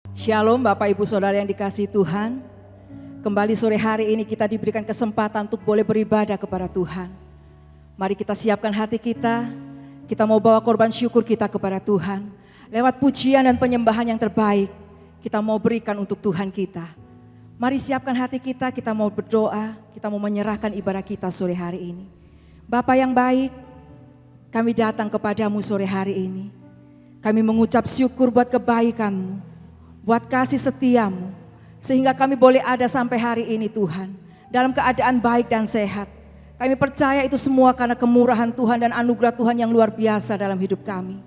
Shalom Bapak Ibu Saudara yang dikasihi Tuhan. Kembali sore hari ini kita diberikan kesempatan untuk boleh beribadah kepada Tuhan. Mari kita siapkan hati kita. Kita mau bawa korban syukur kita kepada Tuhan. Lewat pujian dan penyembahan yang terbaik, kita mau berikan untuk Tuhan kita. Mari siapkan hati kita, kita mau berdoa, kita mau menyerahkan ibadah kita sore hari ini. Bapa yang baik, kami datang kepadamu sore hari ini. Kami mengucap syukur buat kebaikan-Mu, buat kasih setiamu, sehingga kami boleh ada sampai hari ini Tuhan, dalam keadaan baik dan sehat. Kami percaya itu semua karena kemurahan Tuhan dan anugerah Tuhan yang luar biasa dalam hidup kami.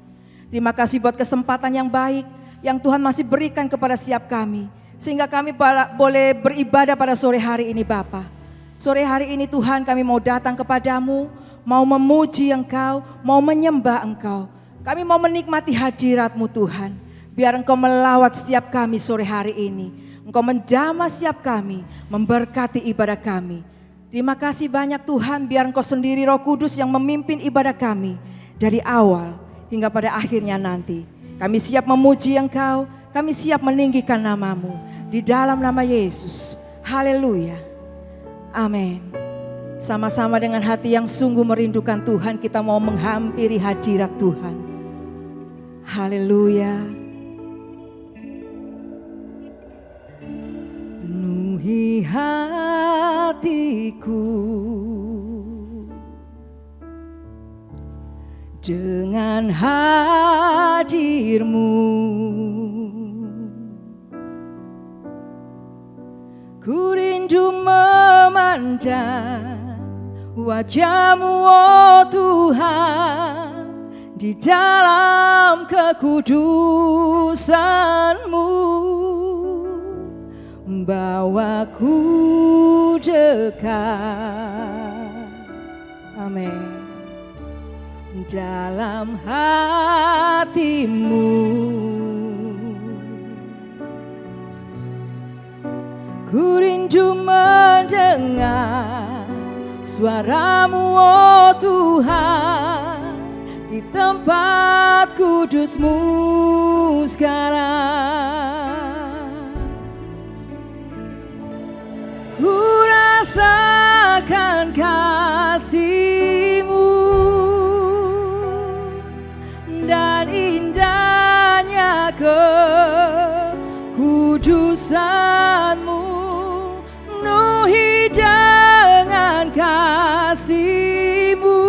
Terima kasih buat kesempatan yang baik yang Tuhan masih berikan kepada setiap kami, sehingga kami boleh beribadah pada sore hari ini Bapa. Sore hari ini Tuhan kami mau datang kepadamu, mau memuji Engkau, mau menyembah Engkau. Kami mau menikmati hadirat-Mu Tuhan. Biar Engkau melawat setiap kami sore hari ini. Engkau menjamah setiap kami, memberkati ibadah kami. Terima kasih banyak Tuhan, biar Engkau sendiri Roh Kudus yang memimpin ibadah kami dari awal hingga pada akhirnya nanti. Kami siap memuji Engkau, kami siap meninggikan nama-Mu di dalam nama Yesus. Haleluya. Amin. Sama-sama dengan hati yang sungguh merindukan Tuhan, kita mau menghampiri hadirat Tuhan. Haleluya. Penuhi hatiku dengan hadir-Mu. Ku rindu memandang wajah-Mu, oh Tuhan, di dalam kekudusan-Mu. Bawaku dekat, amin, dalam hati-Mu. Ku rindu mendengar suara-Mu, oh Tuhan, di tempat kudus-Mu sekarang. Ku rasakan kasih-Mu dan indahnya kekudusan-Mu, penuhi dengan kasih-Mu,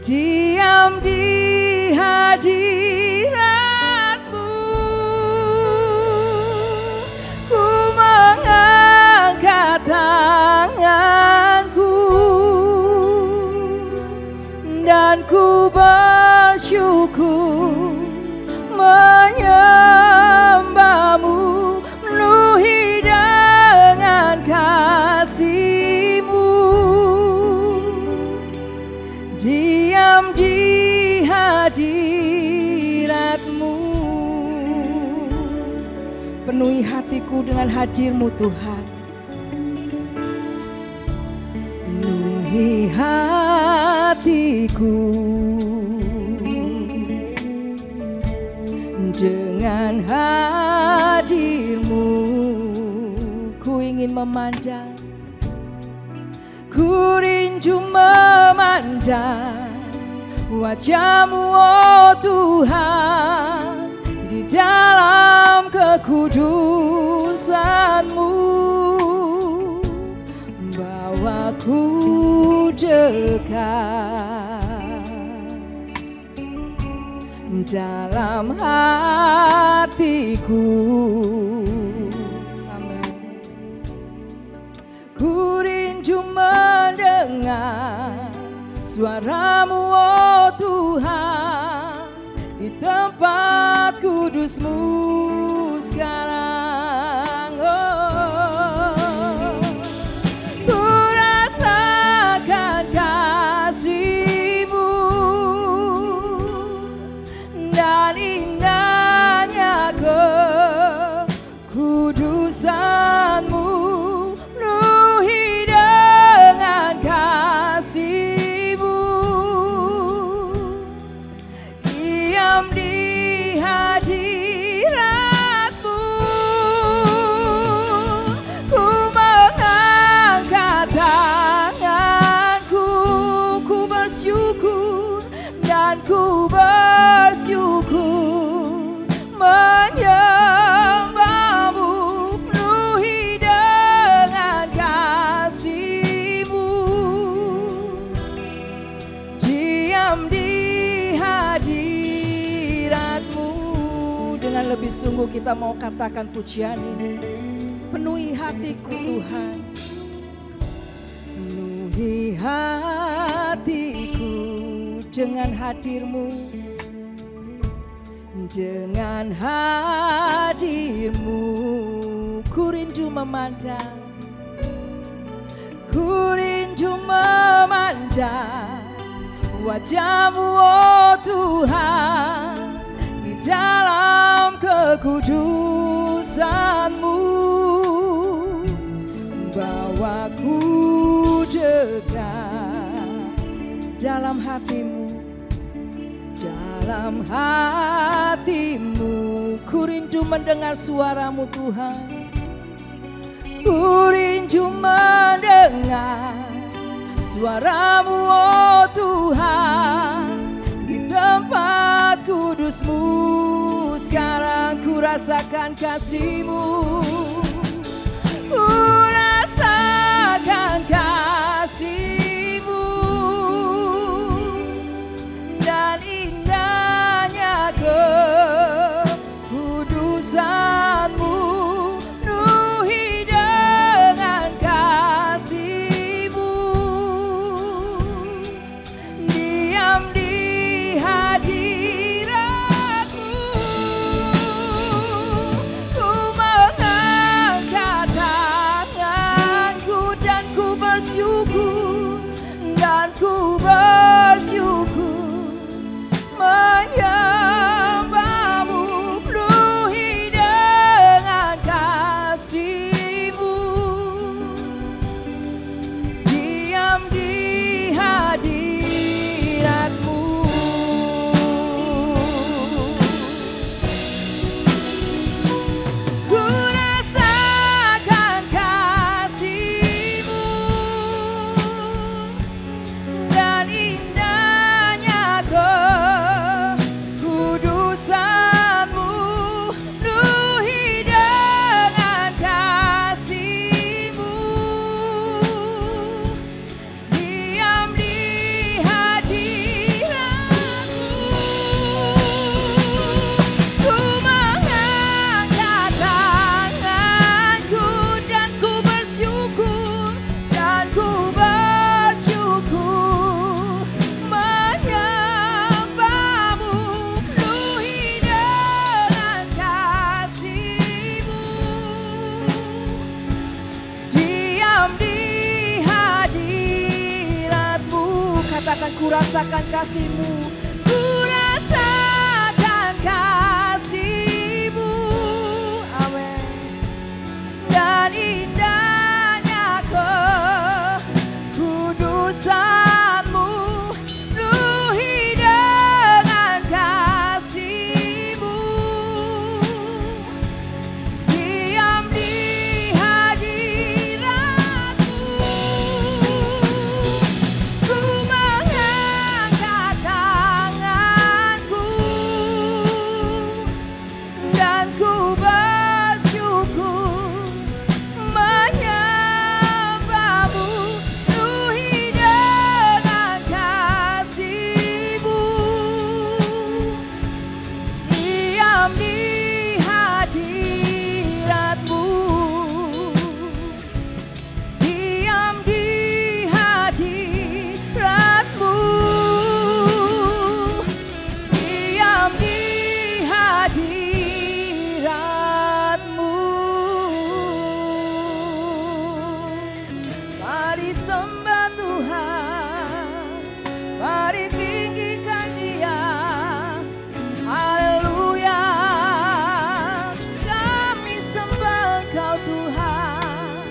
diam di hadirat-Mu. Ku mengangkat tanganku dan ku bersyukur menyembah-Mu, penuhi dengan kasih-Mu, diam di hadirat-Mu. Penuhi hatiku dengan hadir-Mu Tuhan. Penuhi hatiku dengan hadir-Mu. Ku ingin memandang, ku rindu memandang wajah-Mu, oh Tuhan, di dalam kekudusan-Mu. Bawaku dekat dalam hatiku, amin. Ku rindu mendengar suara-Mu, oh Tuhan, di tempat kudus-Mu sekarang. Ku rasakan kasih-Mu dan indahnya kekudusan-Mu, penuhi dengan kasih-Mu, diam di hadirat kita mau katakan pujian ini. Penuhi hatiku Tuhan, penuhi hatiku dengan hadir-Mu. Dengan hadir-Mu ku rindu memandang, ku rindu memandang wajah-Mu oh Tuhan, di dalam kekudusan-Mu. Bawaku dekat dalam hati-Mu, dalam hati-Mu ku rindu mendengar suara-Mu Tuhan, ku rindu mendengar suara-Mu oh Tuhan, di tempat kudus-Mu sekarang ku rasakan kasih-Mu, ku rasakan kasih-Mu dan indahnya kekudusan-Mu, penuhi dengan kasih-Mu, diam di hadirat-Mu, ku mengangkat tanganku dan ku bersyukur, dan ku bersyukur menyembah-Mu, penuhi dengan kasih-Mu, diam di hadirat-Mu. Ku rasakan kasih-Mu dan indahnya kekudusan-Mu, penuhi dengan kasih-Mu, diam di hadirat-Mu, ku mengangkat tanganku dan ku bersyukur, dan ku bersyukur menyembah-Mu, penuhi dengan kasih-Mu, diam di hadirat-Mu. Katakan ku rasakan kasih-Mu, ku rasakan kasih-Mu, amin, dan indahnya kekudusan-Mu, penuhi dengan kasih-Mu, diam di hadirat-Mu, ku mengangkat tanganku dan ku bersyukur menyembah-Mu, penuhi dengan kasih-Mu, diam di hadirat-Mu, diam di hadirat-Mu, diam di hadirat-Mu. Mari sembah Tuhan, mari tinggikan Dia, haleluya. Kami sembah Engkau Tuhan,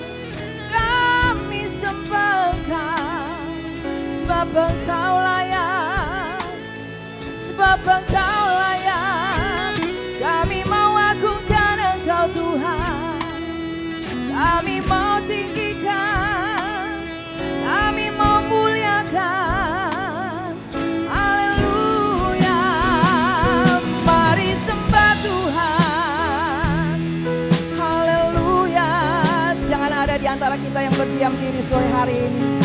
kami sembah Engkau, sebab Engkau layak, sebab Engkau layak. Kami mau agungkan Engkau Tuhan, kami mau tinggikan, kami mau muliakan, haleluya. Mari sembah Tuhan, haleluya. Jangan ada di antara kita yang berdiam diri sore hari ini.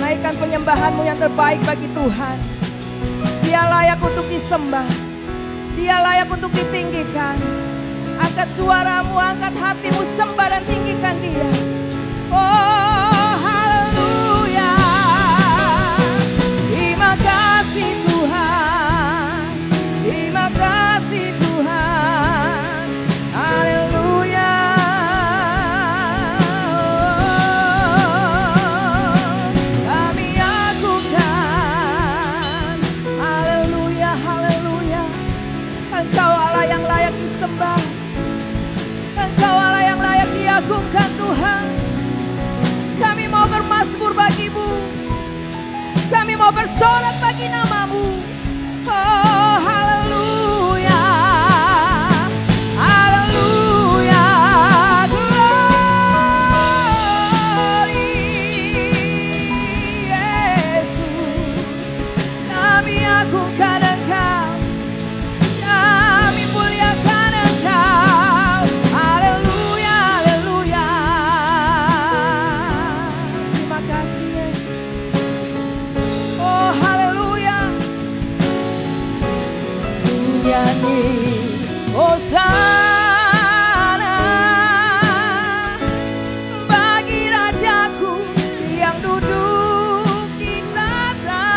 Naikkan penyembahan-Mu yang terbaik bagi Tuhan. Dia layak untuk disembah, Dia layak untuk ditinggikan. Angkat suaramu, angkat hatimu, sembah dan tinggikan Dia. Oh haleluya. Terima kasih Tuhan, terima kasih Tuhan. Haleluya. Kami agungkan. Haleluya, haleluya. Engkau Allah yang layak disembah. Engkau Allah yang layak diagungkan Tuhan. Kami mau bermazmur bagimu. Kami mau bersorak bagi namamu. Oh haleluya. Haleluya. Glory Yesus. Kami agungkan Engkau. Kami muliakan Engkau. Haleluya, haleluya. Terima kasih Yesus. Oh haleluya. Ku nyanyi hosana bagi Rajaku yang duduk di tahta.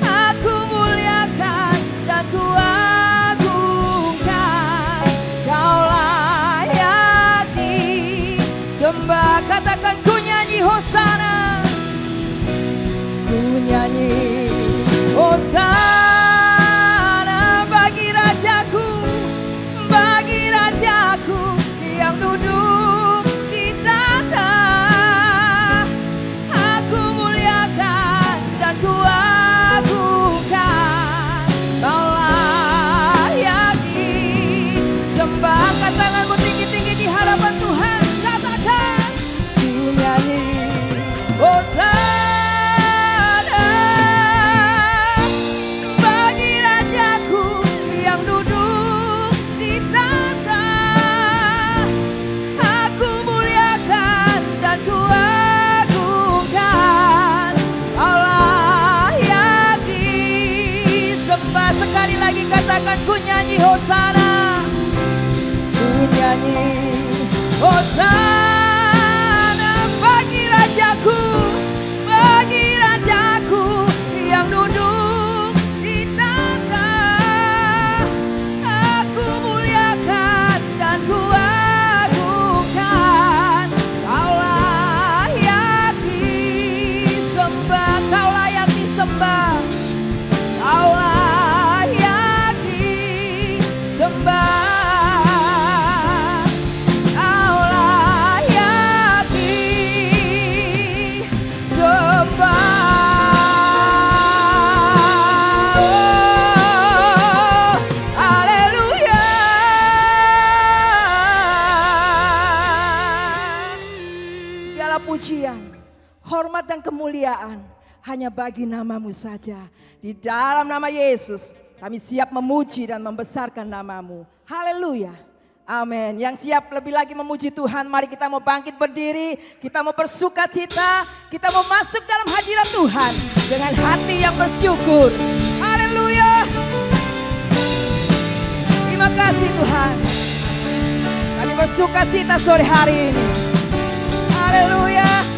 Aku muliakan dan ku agungkan. Kau layak disembah. Katakan ku nyanyi hosana. Ku nyanyi hosana bagi Rajaku yang duduk di tahta. Aku muliakan dan ku agungkan. Kau layak disembah. Angkat tanganmu tinggi-tinggi di hadapan Tuhan. Katakan ku nyanyi hosana bagi Rajaku yang duduk di tahta. Aku muliakan dan ku agungkan. Kau layak disembah. Sekali lagi katakan ku nyanyi hosana. Ku nyanyi hosana bagi Rajaku yang duduk di tahta. Aku muliakan dan ku agungkan. Kau layak disembah. Kau layak disembah. Kau layak disembah. Kau layak disembah. Oh, haleluya. Segala pujian, hormat dan kemuliaan hanya bagi namamu saja. Di dalam nama Yesus kami siap memuji dan membesarkan namamu. Haleluya. Amin. Yang siap lebih lagi memuji Tuhan, mari kita mau bangkit berdiri. Kita mau bersuka cita. Kita mau masuk dalam hadirat Tuhan dengan hati yang bersyukur. Haleluya. Terima kasih Tuhan. Kami bersuka cita sore hari ini. Haleluya.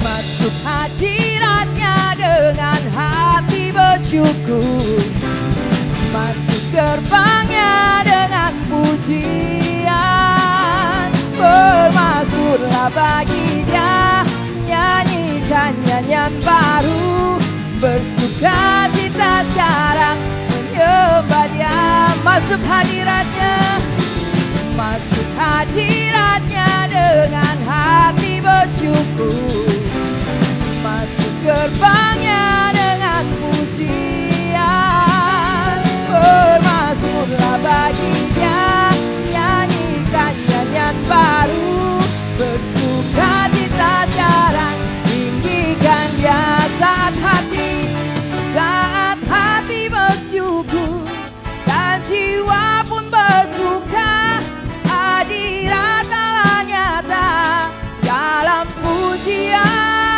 Masuk hadiratnya dengan hati bersyukur. Masuk gerbangnya dengan pujian. Bermazmurlah bagi Dia, nyanyikan nyanyian baru. Bersuka cita sekarang menyembah Dia. Masuk hadiratnya. Masuk hadiratnya dengan hati bersyukur. Masuk gerbangnya dengan pujian. Bermazmurlah bagi Dia, nyanyikan nyanyian baru. Bersuka cita sekarang, tinggikan Dia saat hati bersyukur dan jiwa pun bersuka. Hadirat Allah nyata dalam pujian.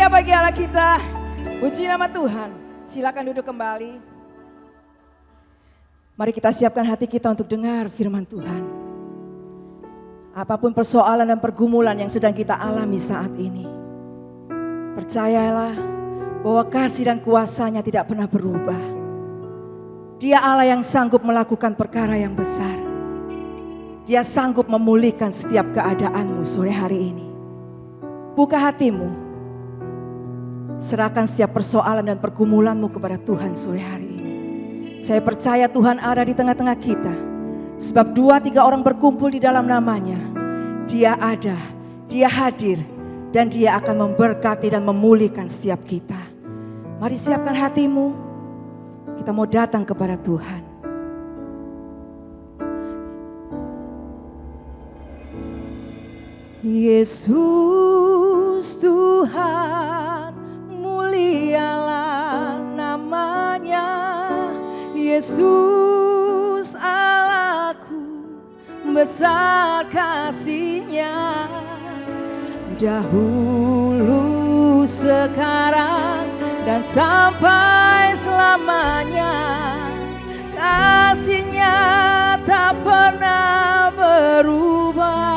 haleluya bagi Allah kita. Puji nama Tuhan. Silakan duduk kembali. Mari kita siapkan hati kita untuk dengar firman Tuhan. Apapun persoalan dan pergumulan yang sedang kita alami saat ini, percayalah bahwa kasih dan kuasa-Nya tidak pernah berubah. Dia Allah yang sanggup melakukan perkara yang besar. Dia sanggup memulihkan setiap keadaanmu sore hari ini. Buka hatimu. Serahkan setiap persoalan dan pergumulanmu kepada Tuhan sore hari ini. Saya percaya Tuhan ada di tengah-tengah kita. Sebab 2-3 orang berkumpul di dalam namanya. Dia ada, Dia hadir. Dan Dia akan memberkati dan memulihkan setiap kita. Mari siapkan hatimu. Kita mau datang kepada Tuhan. Yesus Tuhan, mulialah namanya. Yesus Allahku, besar kasih-Nya. Dahulu, sekarang, dan sampai selamanya. Kasih-Nya tak pernah berubah.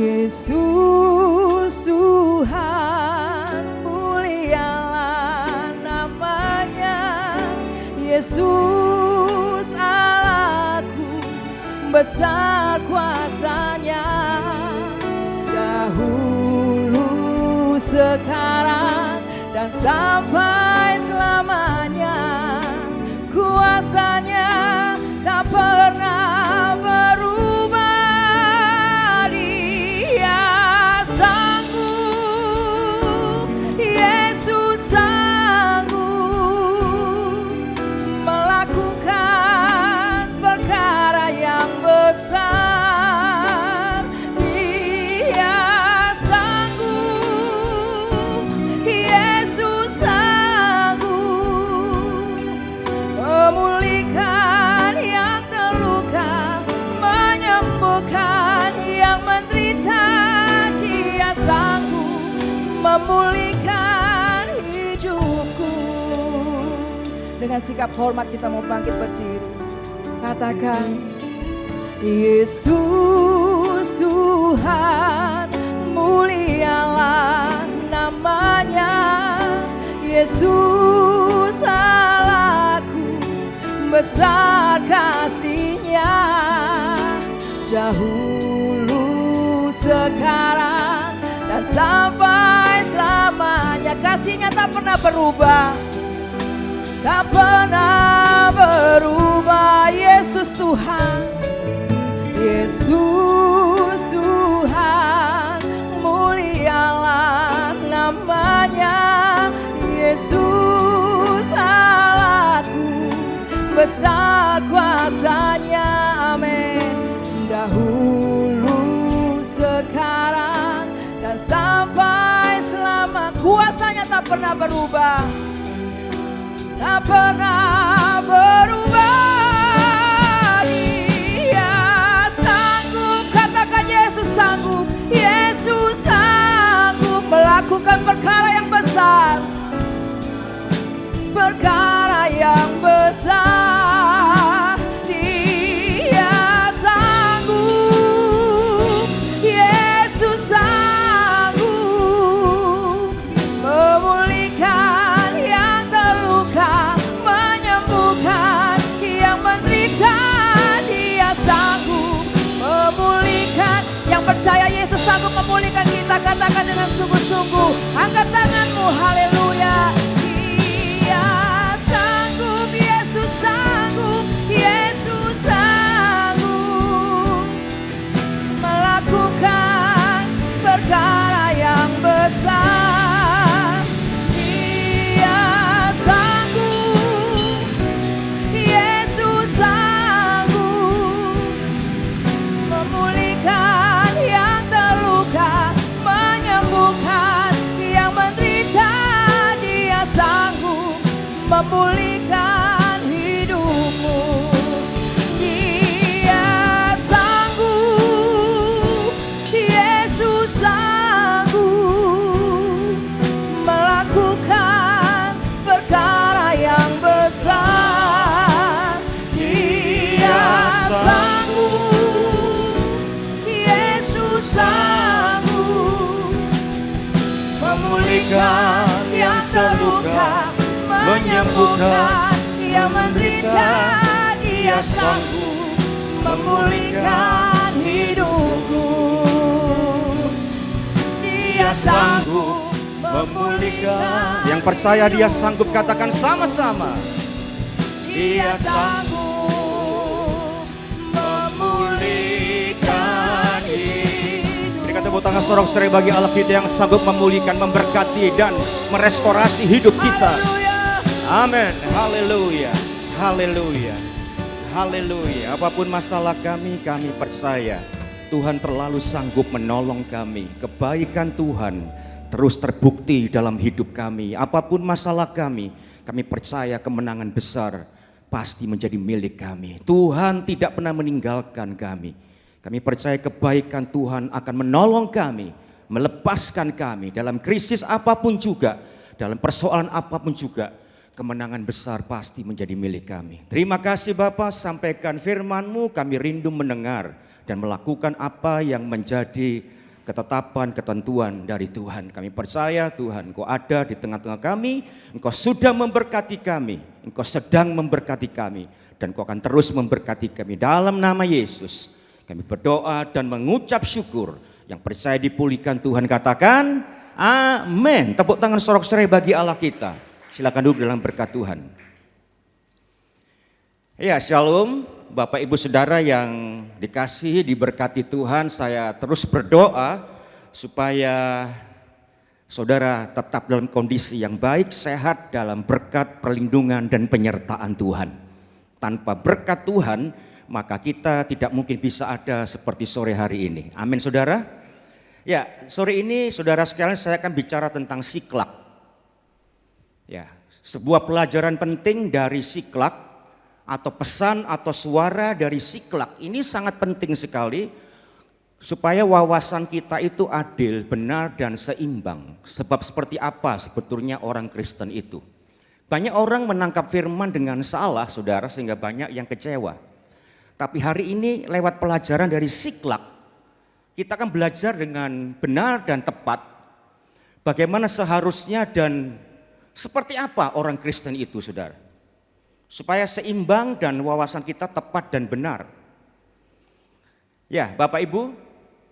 Yesus Tuhan, mulialah namanya. Yesus Allahku, besar kuasa-Nya. Dahulu, sekarang, dan sampai selamanya. Kuasa-Nya tak pernah berubah. Memulihkan hidupku. Dengan sikap hormat kita mau bangkit berdiri. Katakan, Yesus Tuhan, mulialah namanya. Yesus Allahku, besar kasih-Nya. Dahulu, sekarang, dan sampai selamanya. Kasih-Nya tak pernah berubah. Tak pernah berubah. Yesus Tuhan, Yesus Tuhan, mulialah namanya. Yesus Allahku, besar kuasa-Nya. Amin. Dahulu, sekarang, dan sampai selama. Kuasa-Nya tak pernah berubah. Tak pernah berubah. Dia sanggup. Katakan Yesus sanggup. Yesus sanggup melakukan perkara yang besar. Perkara yang besar. Dia sanggup. Yesus sanggup memulihkan yang terluka, menyembuhkan yang menderita. Dia sanggup memulihkan. Yang percaya Yesus sanggup memulihkan kita, katakan dengan sungguh-sungguh. Angkat tanganmu, haleluya. Dia sanggup, Yesus sanggup, Yesus sanggup melakukan perkara yang besar. Dia sanggup, Yesus sanggup memulihkan yang terluka, menyembuhkan yang menderita. Dia memulihkan yang terluka, menyembuhkan yang menderita. Dia sanggup memulihkan hidupku. Dia sanggup memulihkan. Yang percaya Dia sanggup, katakan sama-sama. Dia sanggup memulihkan hidup. Berikan tepuk tangan sorak-sorai bagi Allah kita yang sanggup memulihkan, memberkati dan merestorasi hidup kita. Amin. Haleluya. Haleluya. Haleluya. Apapun masalah kami percaya Tuhan terlalu sanggup menolong kami. Kebaikan Tuhan terus terbukti dalam hidup kami. Apapun masalah kami percaya kemenangan besar pasti menjadi milik kami. Tuhan tidak pernah meninggalkan kami. Kami percaya kebaikan Tuhan akan menolong kami, melepaskan kami dalam krisis apapun juga, dalam persoalan apapun juga. Kemenangan besar pasti menjadi milik kami. Terima kasih Bapa, sampaikan firman-Mu, kami rindu mendengar dan melakukan apa yang menjadi ketetapan, ketentuan dari Tuhan. Kami percaya Tuhan, Engkau ada di tengah-tengah kami, Engkau sudah memberkati kami, Engkau sedang memberkati kami, dan Engkau akan terus memberkati kami. Dalam nama Yesus, kami berdoa dan mengucap syukur. Yang percaya dipulihkan Tuhan katakan, amin. Tepuk tangan sorak-sorai bagi Allah kita. Silakan duduk dalam berkat Tuhan. Ya, shalom Bapak Ibu Saudara yang dikasihi, diberkati Tuhan. Saya terus berdoa supaya saudara tetap dalam kondisi yang baik, sehat dalam berkat, perlindungan dan penyertaan Tuhan. Tanpa berkat Tuhan, maka kita tidak mungkin bisa ada seperti sore hari ini. Amin saudara. Ya, sore ini saudara sekalian saya akan bicara tentang siklak. Ya, sebuah pelajaran penting dari siklak atau pesan atau suara dari siklak ini sangat penting sekali supaya wawasan kita itu adil, benar dan seimbang. Sebab seperti apa sebetulnya orang Kristen itu? Banyak orang menangkap firman dengan salah saudara sehingga banyak yang kecewa. Tapi hari ini lewat pelajaran dari siklak kita akan belajar dengan benar dan tepat bagaimana seharusnya dan seperti apa orang Kristen itu saudara. Supaya seimbang dan wawasan kita tepat dan benar. Ya Bapak Ibu,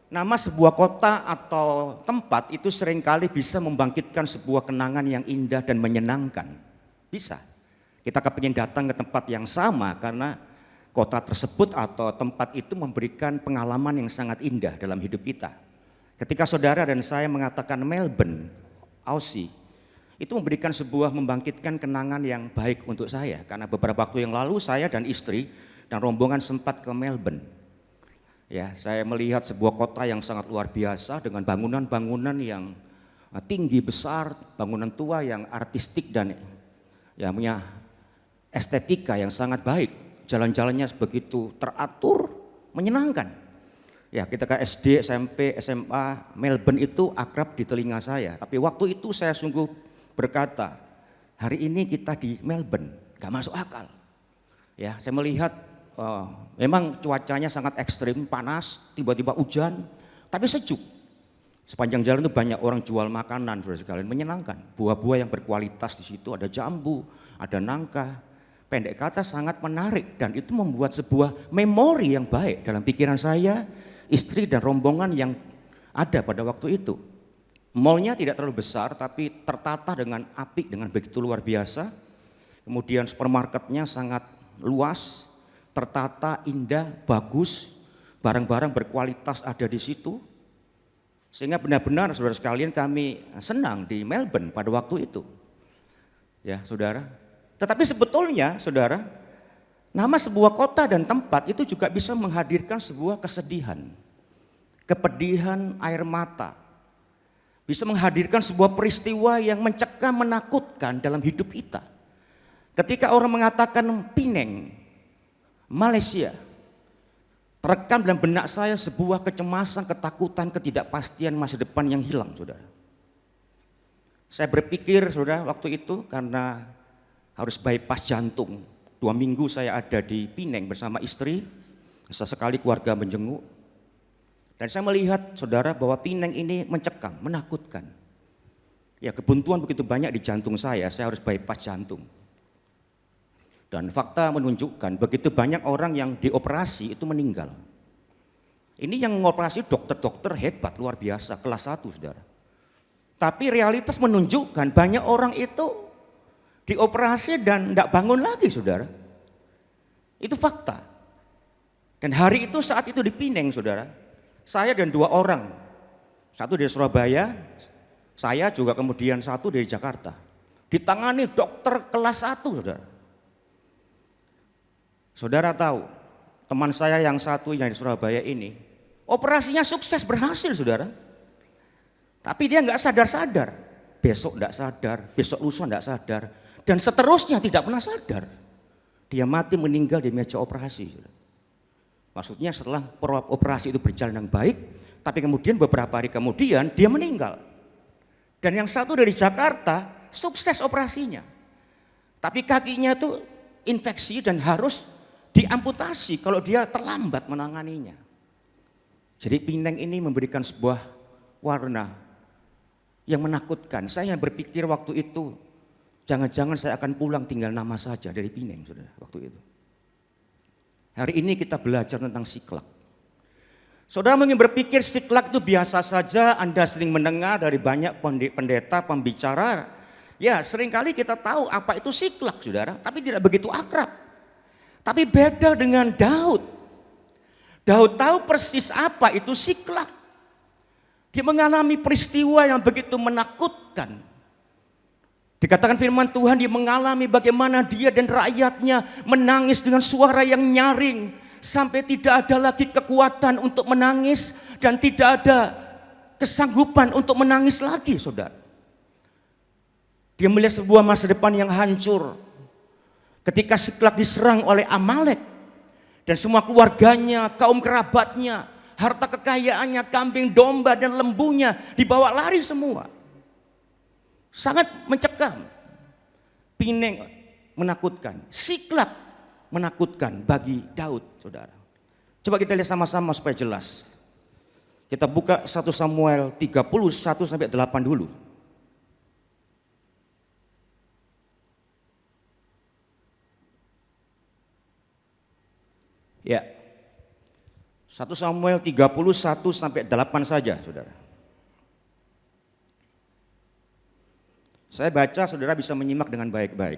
nama sebuah kota atau tempat itu seringkali bisa membangkitkan sebuah kenangan yang indah dan menyenangkan. Bisa. Kita kepingin datang ke tempat yang sama karena kota tersebut atau tempat itu memberikan pengalaman yang sangat indah dalam hidup kita. Ketika saudara dan saya mengatakan Melbourne, Aussie, itu memberikan sebuah membangkitkan kenangan yang baik untuk saya. Karena beberapa waktu yang lalu saya dan istri dan rombongan sempat ke Melbourne. Ya, saya melihat sebuah kota yang sangat luar biasa dengan bangunan-bangunan yang tinggi besar, bangunan tua yang artistik dan ya punya estetika yang sangat baik. Jalan-jalannya begitu teratur, menyenangkan. Ya, kita ke SD, SMP, SMA, Melbourne itu akrab di telinga saya. Tapi waktu itu saya sungguh berkata, hari ini kita di Melbourne, gak masuk akal. Ya, saya melihat memang cuacanya sangat ekstrim, panas, tiba-tiba hujan, tapi sejuk. Sepanjang jalan itu banyak orang jual makanan, saudara sekalian, menyenangkan. Buah-buah yang berkualitas di situ, ada jambu, ada nangka. Pendek kata sangat menarik dan itu membuat sebuah memori yang baik dalam pikiran saya, istri dan rombongan yang ada pada waktu itu. Mallnya tidak terlalu besar tapi tertata dengan apik, dengan begitu luar biasa. Kemudian supermarketnya sangat luas, tertata, indah, bagus, barang-barang berkualitas ada di situ. Sehingga benar-benar saudara sekalian kami senang di Melbourne pada waktu itu. Ya saudara, tetapi sebetulnya saudara, nama sebuah kota dan tempat itu juga bisa menghadirkan sebuah kesedihan, kepedihan, air mata. Bisa menghadirkan sebuah peristiwa yang mencekam, menakutkan dalam hidup kita. Ketika orang mengatakan Penang, Malaysia, terekam dalam benak saya sebuah kecemasan, ketakutan, ketidakpastian masa depan yang hilang, saudara. Saya berpikir, saudara, waktu itu karena harus bypass jantung. 2 minggu saya ada di Penang bersama istri, sesekali keluarga menjenguk. Dan saya melihat saudara bahwa Penang ini mencekam, menakutkan. Ya kebuntuan begitu banyak di jantung saya harus bypass jantung. Dan fakta menunjukkan begitu banyak orang yang dioperasi itu meninggal. Ini yang mengoperasi dokter-dokter hebat, luar biasa, kelas 1 saudara. Tapi realitas menunjukkan banyak orang itu dioperasi dan tidak bangun lagi saudara. Itu fakta. Dan hari itu saat itu di Pineng saudara, saya dan 2 orang, satu dari Surabaya, saya juga kemudian satu dari Jakarta, ditangani dokter kelas 1 saudara. Saudara tahu, teman saya yang satu yang di Surabaya ini, operasinya sukses berhasil saudara. Tapi dia nggak sadar-sadar, besok nggak sadar, besok lusa nggak sadar, dan seterusnya tidak pernah sadar. Dia mati meninggal di meja operasi. Maksudnya setelah operasi itu berjalan dengan baik, tapi kemudian beberapa hari kemudian dia meninggal. Dan yang satu dari Jakarta sukses operasinya, tapi kakinya itu infeksi dan harus diamputasi kalau dia terlambat menanganinya. Jadi Pineng ini memberikan sebuah warna yang menakutkan. Saya berpikir waktu itu, jangan-jangan saya akan pulang tinggal nama saja dari Pineng, saudara, waktu itu. Hari ini kita belajar tentang siklak. Saudara mungkin berpikir siklak itu biasa saja, Anda sering mendengar dari banyak pendeta, pembicara. Ya seringkali kita tahu apa itu siklak saudara, tapi tidak begitu akrab. Tapi beda dengan Daud. Daud tahu persis apa itu siklak. Dia mengalami peristiwa yang begitu menakutkan. Dikatakan firman Tuhan, dia mengalami bagaimana dia dan rakyatnya menangis dengan suara yang nyaring. Sampai tidak ada lagi kekuatan untuk menangis dan tidak ada kesanggupan untuk menangis lagi saudara. Dia melihat sebuah masa depan yang hancur. Ketika Siklak diserang oleh Amalek. Dan semua keluarganya, kaum kerabatnya, harta kekayaannya, kambing, domba, dan lembunya dibawa lari semua. Sangat mencekam. Pineng menakutkan. Siklak menakutkan bagi Daud, saudara. Coba kita lihat sama-sama supaya jelas. Kita buka 1 Samuel 31-8 dulu. Ya. 1 Samuel 31-8 saja, saudara. Saya baca, saudara bisa menyimak dengan baik-baik.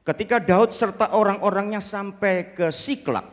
Ketika Daud serta orang-orangnya sampai ke Siklak,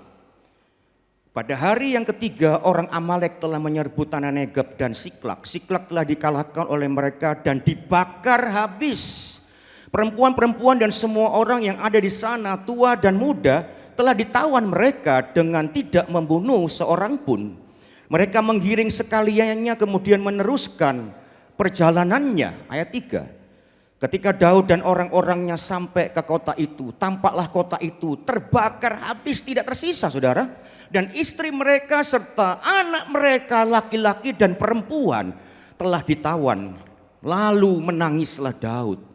pada hari yang ketiga orang Amalek telah menyerbu tanah Negeb dan Siklak. Siklak telah dikalahkan oleh mereka dan dibakar habis. Perempuan-perempuan dan semua orang yang ada di sana, tua dan muda, telah ditawan mereka dengan tidak membunuh seorang pun. Mereka menggiring sekaliannya kemudian meneruskan perjalanannya. Ayat 3. Ketika Daud dan orang-orangnya sampai ke kota itu, tampaklah kota itu terbakar habis, tidak tersisa saudara. Dan istri mereka serta anak mereka laki-laki dan perempuan telah ditawan. Lalu menangislah Daud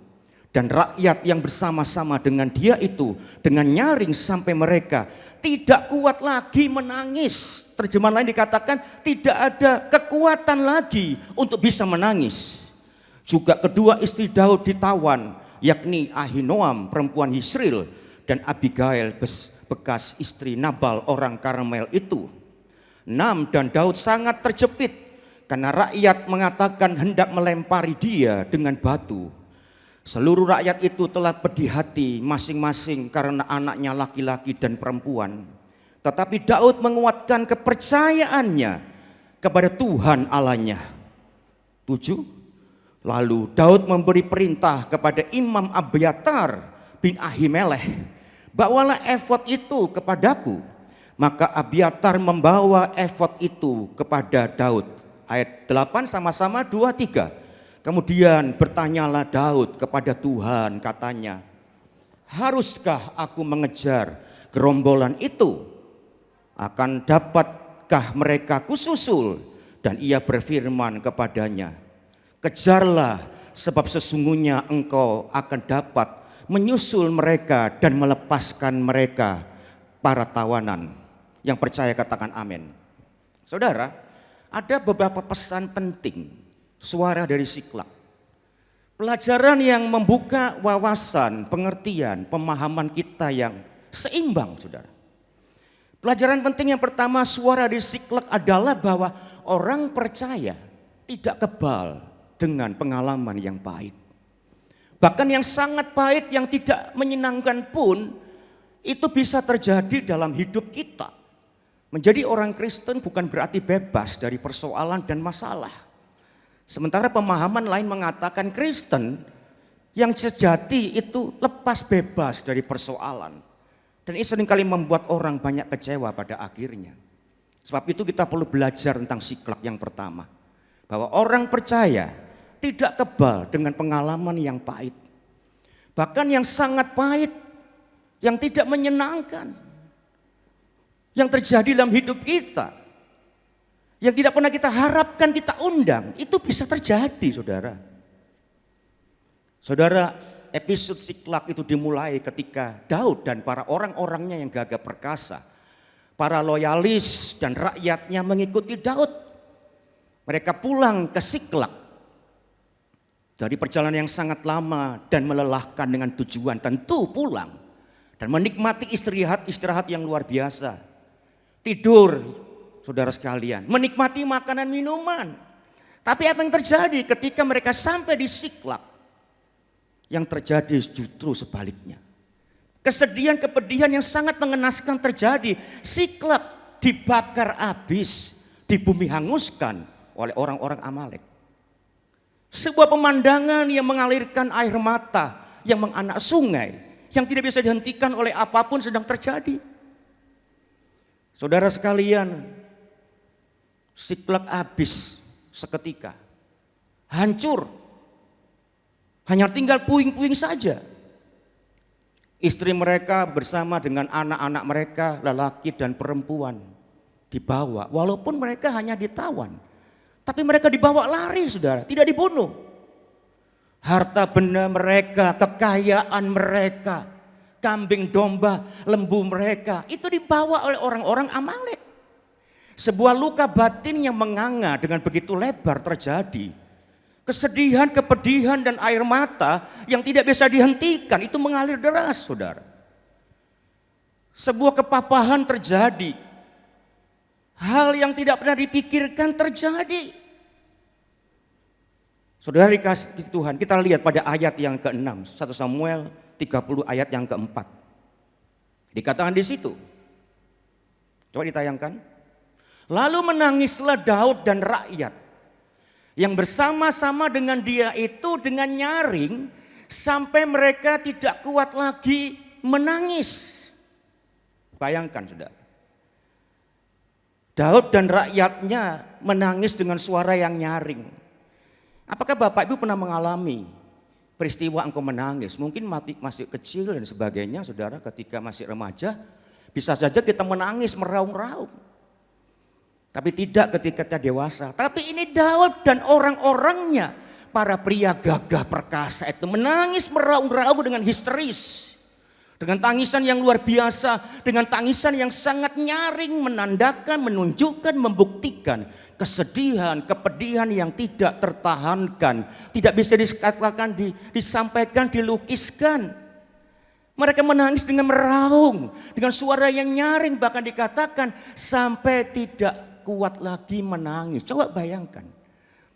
dan rakyat yang bersama-sama dengan dia itu dengan nyaring sampai mereka tidak kuat lagi menangis. Terjemahan lain dikatakan tidak ada kekuatan lagi untuk bisa menangis. Juga kedua istri Daud ditawan, yakni Ahinoam perempuan Yisril dan Abigail bekas istri Nabal orang Karmel itu. 6. Dan Daud sangat terjepit karena rakyat mengatakan hendak melempari dia dengan batu. Seluruh rakyat itu telah pedih hati masing-masing karena anaknya laki-laki dan perempuan. Tetapi Daud menguatkan kepercayaannya kepada Tuhan Allahnya. 7. Lalu Daud memberi perintah kepada Imam Abiatar bin Ahimelech, bawalah efod itu kepadaku. Maka Abiatar membawa efod itu kepada Daud. Ayat 8 sama-sama 2-3. Kemudian bertanyalah Daud kepada Tuhan, katanya, haruskah aku mengejar gerombolan itu? Akan dapatkah mereka kususul? Dan ia berfirman kepadanya, kejarlah, sebab sesungguhnya engkau akan dapat menyusul mereka dan melepaskan mereka para tawanan. Yang percaya katakan amin. Saudara, ada beberapa pesan penting suara dari Siklak. Pelajaran yang membuka wawasan, pengertian, pemahaman kita yang seimbang, saudara. Pelajaran penting yang pertama, suara di Siklek adalah bahwa orang percaya tidak kebal dengan pengalaman yang pahit. Bahkan yang sangat pahit, yang tidak menyenangkan pun, itu bisa terjadi dalam hidup kita. Menjadi orang Kristen bukan berarti bebas dari persoalan dan masalah. Sementara pemahaman lain mengatakan Kristen yang sejati itu lepas bebas dari persoalan. Dan ini seringkali membuat orang banyak kecewa pada akhirnya. Sebab itu kita perlu belajar tentang Siklek yang pertama. Bahwa orang percaya tidak kebal dengan pengalaman yang pahit. Bahkan yang sangat pahit, yang tidak menyenangkan. Yang terjadi dalam hidup kita. Yang tidak pernah kita harapkan, kita undang, itu bisa terjadi, saudara. Saudara, episode Siklek itu dimulai ketika Daud dan para orang-orangnya yang gagah perkasa, para loyalis dan rakyatnya mengikuti Daud. Mereka pulang ke Siklek dari perjalanan yang sangat lama dan melelahkan dengan tujuan tentu pulang dan menikmati istirahat yang luar biasa. Tidur, saudara sekalian, menikmati makanan minuman. Tapi apa yang terjadi ketika mereka sampai di Siklek? Yang terjadi justru sebaliknya. Kesedihan, kepedihan yang sangat mengenaskan terjadi. Siklek dibakar habis, di bumi hanguskan oleh orang-orang Amalek. Sebuah pemandangan yang mengalirkan air mata, yang menganak sungai, yang tidak bisa dihentikan oleh apapun sedang terjadi. Saudara sekalian, Siklek habis seketika, hancur, hanya tinggal puing-puing saja. Istri mereka bersama dengan anak-anak mereka, lelaki dan perempuan, dibawa. Walaupun mereka hanya ditawan, tapi mereka dibawa lari, saudara, tidak dibunuh. Harta benda mereka, kekayaan mereka, kambing domba, lembu mereka, itu dibawa oleh orang-orang Amalek. Sebuah luka batin yang menganga dengan begitu lebar terjadi. Kesedihan, kepedihan dan air mata yang tidak bisa dihentikan itu mengalir deras, saudara. Sebuah kepapahan terjadi. Hal yang tidak pernah dipikirkan terjadi. Saudara dikasih Tuhan, kita lihat pada ayat yang ke-6, 1 Samuel 30 ayat yang ke-4. Dikatakan di situ. Coba ditayangkan. Lalu menangislah Daud dan rakyat yang bersama-sama dengan dia itu dengan nyaring sampai mereka tidak kuat lagi menangis. Bayangkan, saudara. Daud dan rakyatnya menangis dengan suara yang nyaring. Apakah Bapak Ibu pernah mengalami peristiwa engkau menangis? Mungkin masih kecil dan sebagainya, saudara, ketika masih remaja bisa saja kita menangis meraung-raung. Tapi tidak ketika kita dewasa. Tapi ini Daud dan orang-orangnya, para pria gagah perkasa itu menangis meraung-raung dengan histeris. Dengan tangisan yang luar biasa, dengan tangisan yang sangat nyaring, menandakan, menunjukkan, membuktikan kesedihan, kepedihan yang tidak tertahankan. Tidak bisa dikatakan, disampaikan, dilukiskan. Mereka menangis dengan meraung, dengan suara yang nyaring, bahkan dikatakan sampai tidak kuat lagi menangis. Coba bayangkan.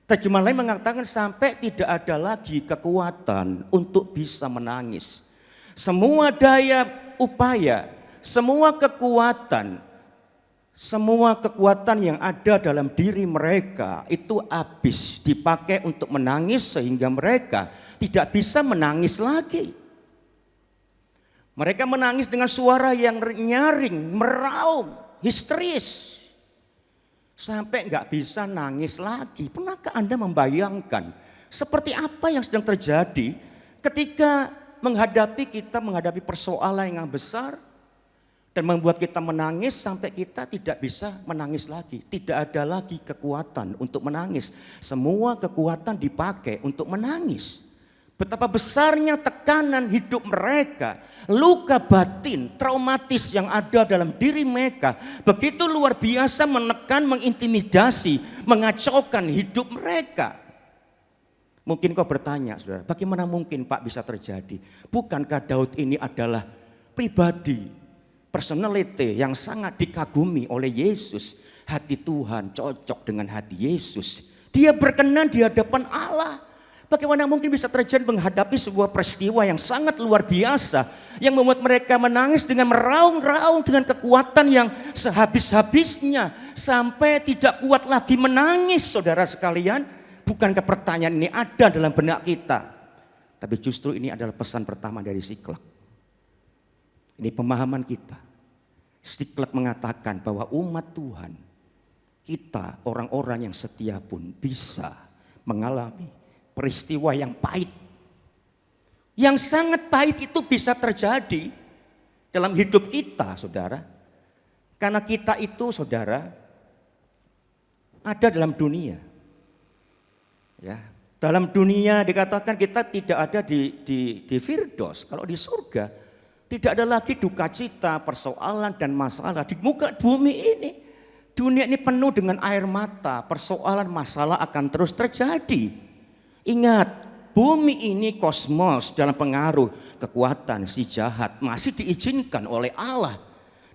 Terjemahan lain mengatakan sampai tidak ada lagi kekuatan untuk bisa menangis. Semua daya upaya, semua kekuatan yang ada dalam diri mereka itu habis dipakai untuk menangis sehingga mereka tidak bisa menangis lagi. Mereka menangis dengan suara yang nyaring, meraung, histeris. Sampai nggak bisa nangis lagi. Pernahkah Anda membayangkan seperti apa yang sedang terjadi ketika kita menghadapi persoalan yang besar dan membuat kita menangis sampai kita tidak bisa menangis lagi. Tidak ada lagi kekuatan untuk menangis. Semua kekuatan dipakai untuk menangis. Betapa besarnya tekanan hidup mereka, luka batin, traumatis yang ada dalam diri mereka, begitu luar biasa menekan, mengintimidasi, mengacaukan hidup mereka. Mungkin kau bertanya, saudara, bagaimana mungkin Pak bisa terjadi? Bukankah Daud ini adalah pribadi, personality yang sangat dikagumi oleh Yesus. Hati Tuhan cocok dengan hati Yesus. Dia berkenan di hadapan Allah. Bagaimana mungkin bisa terjadi menghadapi sebuah peristiwa yang sangat luar biasa. Yang membuat mereka menangis dengan meraung-raung dengan kekuatan yang sehabis-habisnya. Sampai tidak kuat lagi menangis, saudara sekalian. Bukankah pertanyaan ini ada dalam benak kita? Tapi justru ini adalah pesan pertama dari Siklak. Ini pemahaman kita. Siklak mengatakan bahwa umat Tuhan, kita orang-orang yang setia pun bisa mengalami peristiwa yang pahit. Yang sangat pahit itu bisa terjadi dalam hidup kita, saudara. Karena kita itu, saudara, ada dalam dunia. Ya, dalam dunia dikatakan kita tidak ada di Firdaus. Kalau di surga tidak ada lagi duka cita, persoalan dan masalah di muka bumi ini. Dunia ini penuh dengan air mata, persoalan masalah akan terus terjadi. Ingat, bumi ini kosmos dalam pengaruh kekuatan si jahat masih diizinkan oleh Allah.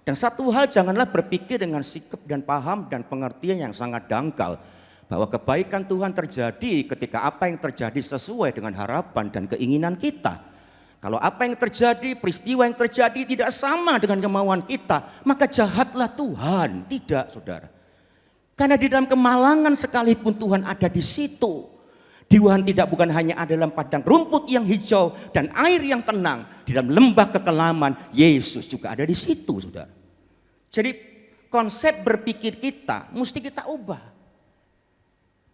Dan satu hal, janganlah berpikir dengan sikap dan paham dan pengertian yang sangat dangkal. Bahwa kebaikan Tuhan terjadi ketika apa yang terjadi sesuai dengan harapan dan keinginan kita. Kalau apa yang terjadi, peristiwa yang terjadi tidak sama dengan kemauan kita, maka jahatlah Tuhan. Tidak, saudara. Karena di dalam kemalangan sekalipun Tuhan ada di situ. Tuhan tidak bukan hanya ada dalam padang rumput yang hijau dan air yang tenang. Di dalam lembah kekelaman, Yesus juga ada di situ, saudara. Jadi konsep berpikir kita mesti kita ubah.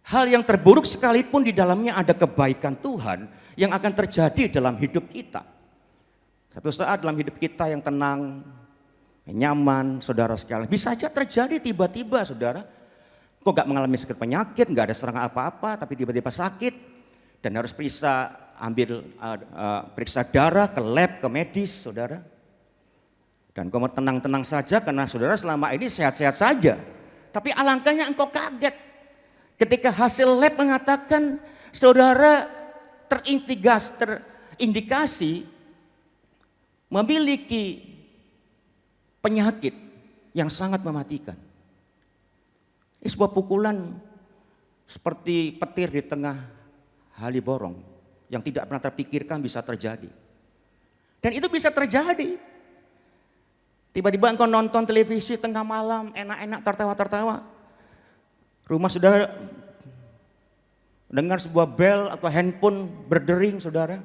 Hal yang terburuk sekalipun di dalamnya ada kebaikan Tuhan yang akan terjadi dalam hidup kita. Satu saat dalam hidup kita yang tenang, nyaman, saudara sekalian, bisa saja terjadi tiba-tiba, saudara. Kok gak mengalami sakit penyakit, gak ada serangan apa-apa, tapi tiba-tiba sakit dan harus periksa darah ke lab, ke medis, saudara. Dan kau tenang-tenang saja karena saudara selama ini sehat-sehat saja. Tapi alangkahnya engkau kaget ketika hasil lab mengatakan saudara terindikasi memiliki penyakit yang sangat mematikan. Ini sebuah pukulan seperti petir di tengah hali borong yang tidak pernah terpikirkan bisa terjadi. Dan itu bisa terjadi. Tiba-tiba engkau nonton televisi tengah malam, enak-enak tertawa-tertawa. Rumah saudara dengar sebuah bel atau handphone berdering, saudara.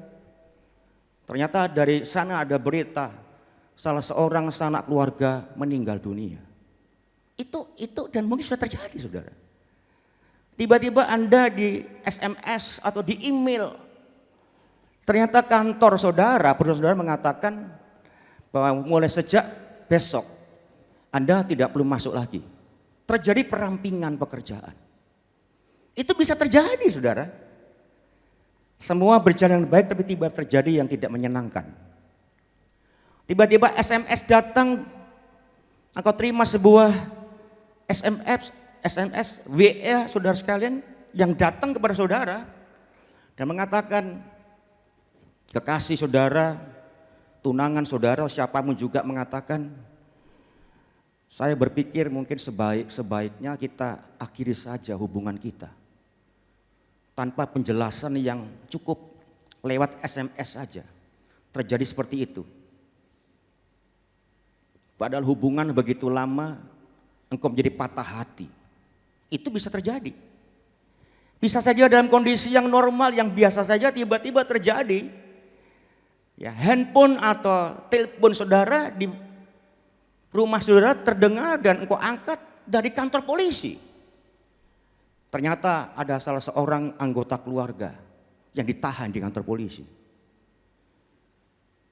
Ternyata dari sana ada berita salah seorang sanak keluarga meninggal dunia. Itu dan mungkin sudah terjadi, saudara. Tiba-tiba Anda di SMS atau di email, ternyata kantor saudara, perusahaan saudara mengatakan bahwa mulai sejak besok Anda tidak perlu masuk lagi. Terjadi perampingan pekerjaan. Itu bisa terjadi, saudara. Semua berjalan baik tapi tiba terjadi yang tidak menyenangkan. Tiba-tiba SMS datang, engkau terima sebuah SMS, WA saudara sekalian yang datang kepada saudara dan mengatakan kekasih saudara, tunangan saudara, siapapun juga mengatakan, saya berpikir mungkin sebaiknya kita akhiri saja hubungan kita. Tanpa penjelasan yang cukup, lewat SMS saja. Terjadi seperti itu. Padahal hubungan begitu lama, engkau menjadi patah hati. Itu bisa terjadi. Bisa saja dalam kondisi yang normal, yang biasa saja tiba-tiba terjadi. Ya, handphone atau telepon saudara di rumah saudara terdengar dan engkau angkat dari kantor polisi. Ternyata ada salah seorang anggota keluarga yang ditahan di kantor polisi.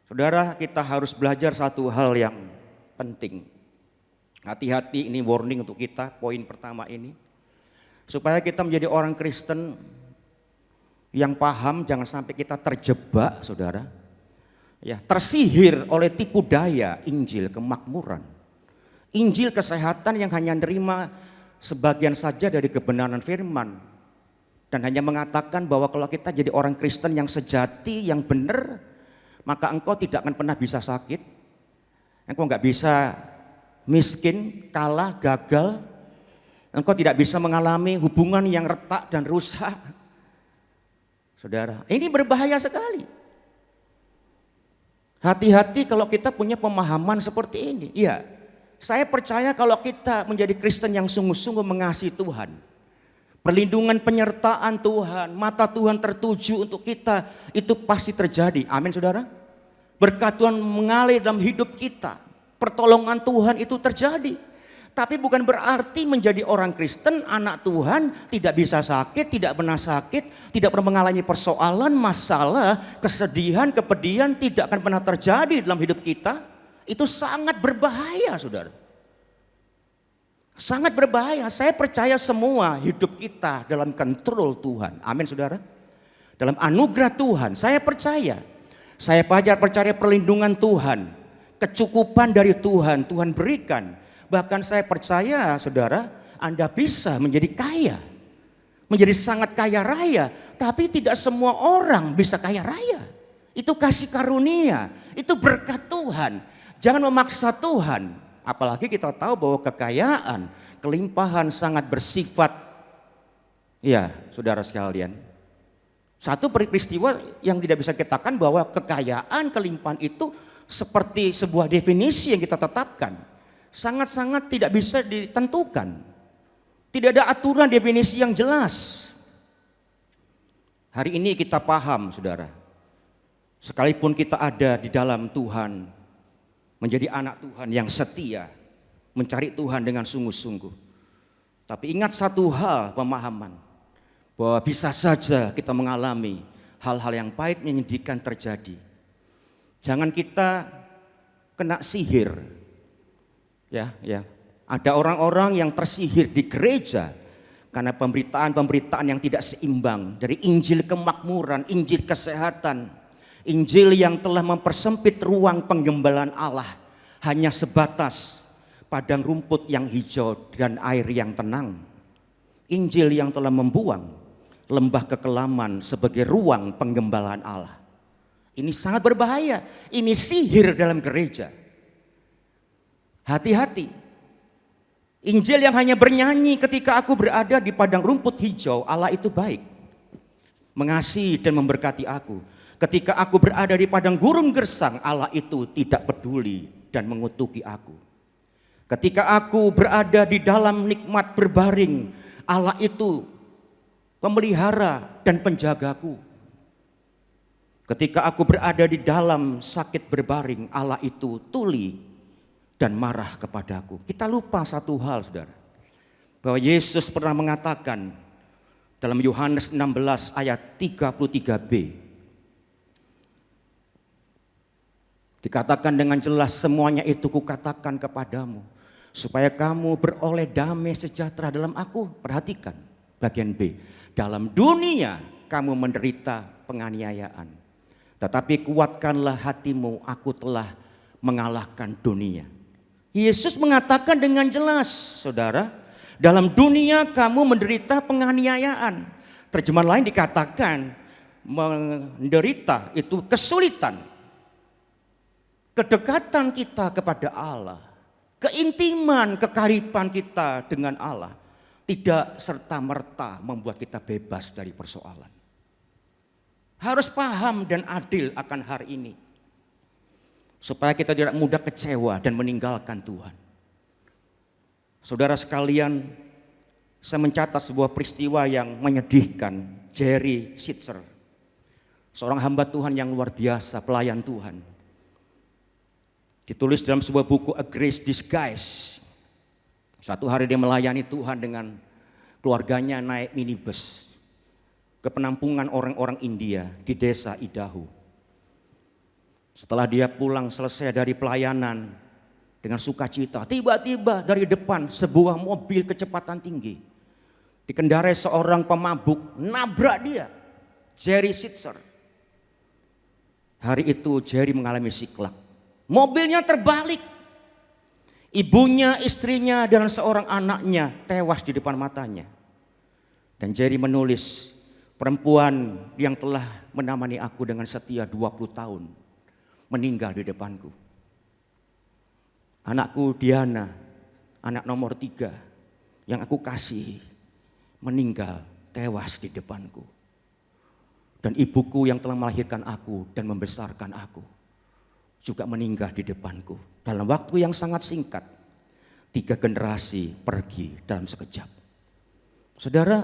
Saudara, kita harus belajar satu hal yang penting. Hati-hati, ini warning untuk kita, poin pertama ini. Supaya kita menjadi orang Kristen yang paham, jangan sampai kita terjebak, saudara. Ya, tersihir oleh tipu daya Injil kemakmuran. Injil kesehatan yang hanya menerima sebagian saja dari kebenaran firman. dan hanya mengatakan bahwa kalau kita jadi orang Kristen yang sejati, yang benar, maka engkau tidak akan pernah bisa sakit, engkau nggak bisa miskin, kalah, gagal, engkau tidak bisa mengalami hubungan yang retak dan rusak. Saudara, ini berbahaya sekali. Hati-hati kalau kita punya pemahaman seperti ini. Iya, saya percaya kalau kita menjadi Kristen yang sungguh-sungguh mengasihi Tuhan, perlindungan penyertaan Tuhan, mata Tuhan tertuju untuk kita, itu pasti terjadi. Amin saudara. Berkat Tuhan mengalir dalam hidup kita, pertolongan Tuhan itu terjadi. Tapi bukan berarti menjadi orang Kristen, anak Tuhan, tidak bisa sakit, tidak pernah sakit, tidak pernah mengalami persoalan, masalah, kesedihan, kepedihan, tidak akan pernah terjadi dalam hidup kita. Itu sangat berbahaya saudara. Sangat berbahaya. Saya percaya semua hidup kita dalam kontrol Tuhan. Amin saudara. Dalam anugerah Tuhan, saya percaya. Saya percaya perlindungan Tuhan, kecukupan dari Tuhan, Tuhan berikan. Bahkan saya percaya saudara, Anda bisa menjadi kaya, menjadi sangat kaya raya. Tapi tidak semua orang bisa kaya raya. Itu kasih karunia, itu berkat Tuhan. Jangan memaksa Tuhan. Apalagi kita tahu bahwa kekayaan, kelimpahan sangat bersifat, ya saudara sekalian. Satu peristiwa yang tidak bisa kita katakan bahwa kekayaan, kelimpahan itu seperti sebuah definisi yang kita tetapkan. Sangat-sangat tidak bisa ditentukan. Tidak ada aturan definisi yang jelas. Hari ini kita paham saudara. Sekalipun kita ada di dalam Tuhan, menjadi anak Tuhan yang setia, mencari Tuhan dengan sungguh-sungguh. Tapi ingat satu hal pemahaman, bahwa bisa saja kita mengalami hal-hal yang pahit menyedihkan terjadi. Jangan kita kena sihir. Ya, ada orang-orang yang tersihir di gereja karena pemberitaan-pemberitaan yang tidak seimbang dari Injil kemakmuran, Injil kesehatan, Injil yang telah mempersempit ruang penggembalaan Allah hanya sebatas padang rumput yang hijau dan air yang tenang. Injil yang telah membuang lembah kekelaman sebagai ruang penggembalaan Allah. Ini sangat berbahaya. Ini sihir dalam gereja. Hati-hati. Injil yang hanya bernyanyi ketika aku berada di padang rumput hijau, Allah itu baik, mengasihi dan memberkati aku. Ketika aku berada di padang gurun gersang, Allah itu tidak peduli dan mengutuki aku. Ketika aku berada di dalam nikmat berbaring, Allah itu pemelihara dan penjagaku. Ketika aku berada di dalam sakit berbaring, Allah itu tuli dan marah kepadaku. Kita lupa satu hal saudara, bahwa Yesus pernah mengatakan dalam Yohanes 16 ayat 33b, dikatakan dengan jelas, semuanya itu kukatakan kepadamu, supaya kamu beroleh damai sejahtera dalam aku. Perhatikan bagian B, dalam dunia kamu menderita penganiayaan, tetapi kuatkanlah hatimu, aku telah mengalahkan dunia. Yesus mengatakan dengan jelas, saudara, dalam dunia kamu menderita penganiayaan. Terjemahan lain dikatakan menderita itu kesulitan. Kedekatan kita kepada Allah, keintiman, kekariban kita dengan Allah tidak serta-merta membuat kita bebas dari persoalan. Harus paham dan adil akan hari ini, supaya kita tidak mudah kecewa dan meninggalkan Tuhan. Saudara sekalian, saya mencatat sebuah peristiwa yang menyedihkan. Jerry Sitzer, seorang hamba Tuhan yang luar biasa, pelayan Tuhan. Ditulis dalam sebuah buku A Grace Disguised. Satu hari dia melayani Tuhan dengan keluarganya naik minibus ke penampungan orang-orang India di desa Idaho. Setelah dia pulang selesai dari pelayanan dengan sukacita, tiba-tiba dari depan sebuah mobil kecepatan tinggi dikendarai seorang pemabuk, nabrak dia, Jerry Sitzer. Hari itu Jerry mengalami siklak. Mobilnya terbalik. Ibunya, istrinya, dan seorang anaknya tewas di depan matanya. Dan Jerry menulis, Perempuan yang telah menemani aku dengan setia 20 tahun meninggal di depanku. Anakku Diana, anak nomor 3 yang aku kasih, meninggal tewas di depanku. Dan ibuku yang telah melahirkan aku dan membesarkan aku juga meninggal di depanku. Dalam waktu yang sangat singkat, 3 generasi pergi dalam sekejap. Saudara,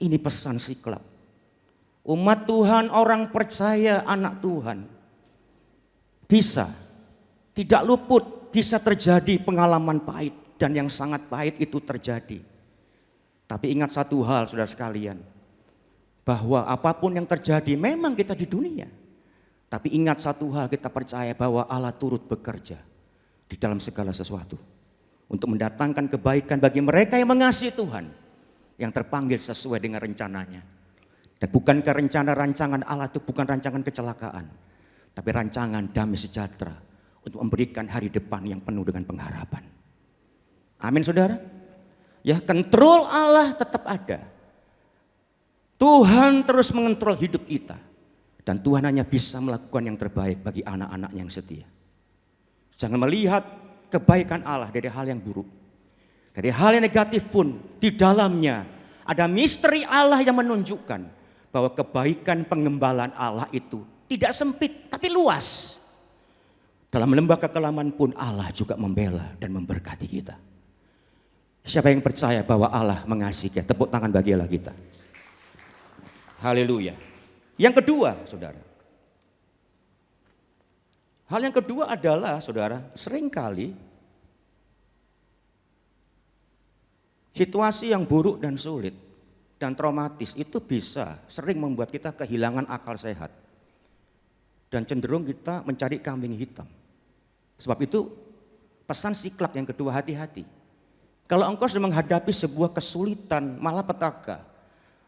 ini pesan Siklab. Umat Tuhan, orang percaya, anak Tuhan, bisa, tidak luput, bisa terjadi pengalaman pahit. Dan yang sangat pahit itu terjadi. Tapi ingat satu hal saudara sekalian, bahwa apapun yang terjadi memang kita di dunia. Tapi ingat satu hal, kita percaya bahwa Allah turut bekerja di dalam segala sesuatu. Untuk mendatangkan kebaikan bagi mereka yang mengasihi Tuhan. Yang terpanggil sesuai dengan rencananya. Dan bukankah rencana rancangan Allah itu bukan rancangan kecelakaan. Tapi rancangan damai sejahtera. Untuk memberikan hari depan yang penuh dengan pengharapan. Amin saudara. Ya, kontrol Allah tetap ada. Tuhan terus mengontrol hidup kita. Dan Tuhan hanya bisa melakukan yang terbaik bagi anak-anaknya yang setia. Jangan melihat kebaikan Allah dari hal yang buruk. Dari hal yang negatif pun di dalamnya ada misteri Allah yang menunjukkan bahwa kebaikan pengembalaan Allah itu tidak sempit tapi luas. Dalam lembah kekelaman pun Allah juga membela dan memberkati kita. Siapa yang percaya bahwa Allah mengasihi kita? Tepuk tangan bagi Allah kita. Haleluya. Yang kedua, saudara. Hal yang kedua adalah, saudara, seringkali situasi yang buruk dan sulit dan traumatis itu bisa sering membuat kita kehilangan akal sehat. Dan cenderung kita mencari kambing hitam. Sebab itu pesan Siklab yang kedua, hati-hati. Kalau engkau sedang menghadapi sebuah kesulitan, malapetaka,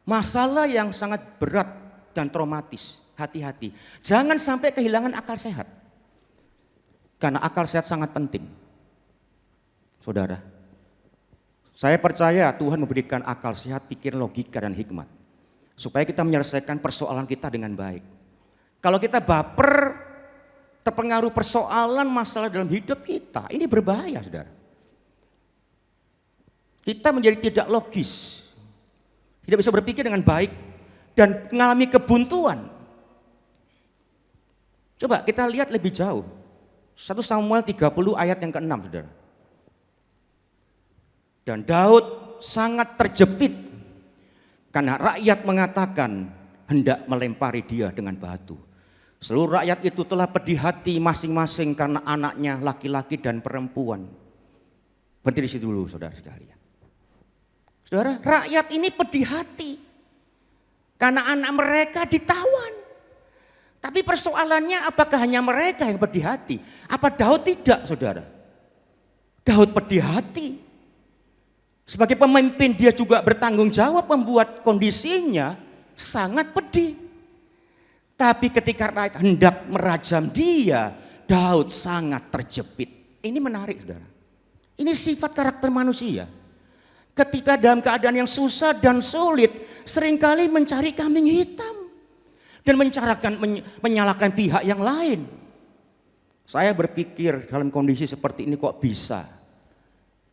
masalah yang sangat berat dan traumatis, hati-hati. Jangan sampai kehilangan akal sehat. Karena akal sehat sangat penting. Saudara, saya percaya Tuhan memberikan akal sehat, pikiran, logika, dan hikmat. Supaya kita menyelesaikan persoalan kita dengan baik. Kalau kita baper, terpengaruh persoalan, masalah dalam hidup kita, ini berbahaya saudara. Kita menjadi tidak logis. Tidak bisa berpikir dengan baik. Dan mengalami kebuntuan. Coba kita lihat lebih jauh. 1 Samuel 30 ayat yang ke-6 saudara. Dan Daud sangat terjepit karena rakyat mengatakan hendak melempari dia dengan batu. Seluruh rakyat itu telah pedih hati masing-masing karena anaknya laki-laki dan perempuan. Berdiri situ dulu saudara sekalian. Saudara, rakyat ini pedih hati karena anak mereka ditawan. Tapi persoalannya apakah hanya mereka yang pedih hati? Apa Daud tidak saudara? Daud pedih hati. Sebagai pemimpin dia juga bertanggung jawab membuat kondisinya sangat pedih. Tapi ketika rakyat hendak merajam dia, Daud sangat terjepit. Ini menarik saudara. Ini sifat karakter manusia. Ketika dalam keadaan yang susah dan sulit, seringkali mencari kambing hitam. Dan menyalahkan pihak yang lain. Saya berpikir dalam kondisi seperti ini kok bisa.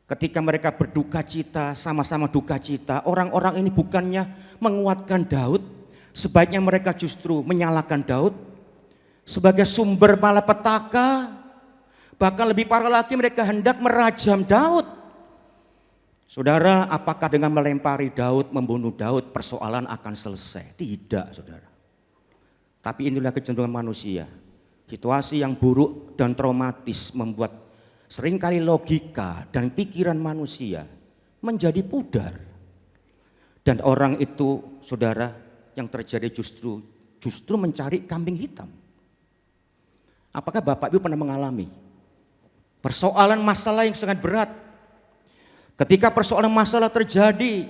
Ketika mereka berduka cita, sama-sama duka cita, orang-orang ini bukannya menguatkan Daud, sebaiknya mereka justru menyalahkan Daud sebagai sumber malapetaka. Bahkan lebih parah lagi mereka hendak merajam Daud. Saudara, apakah dengan melempari Daud, membunuh Daud, persoalan akan selesai? Tidak, saudara. Tapi inilah kecenderungan manusia. Situasi yang buruk dan traumatis membuat seringkali logika dan pikiran manusia menjadi pudar. Dan orang itu, saudara, yang terjadi justru mencari kambing hitam. Apakah Bapak Ibu pernah mengalami persoalan masalah yang sangat berat? Ketika persoalan masalah terjadi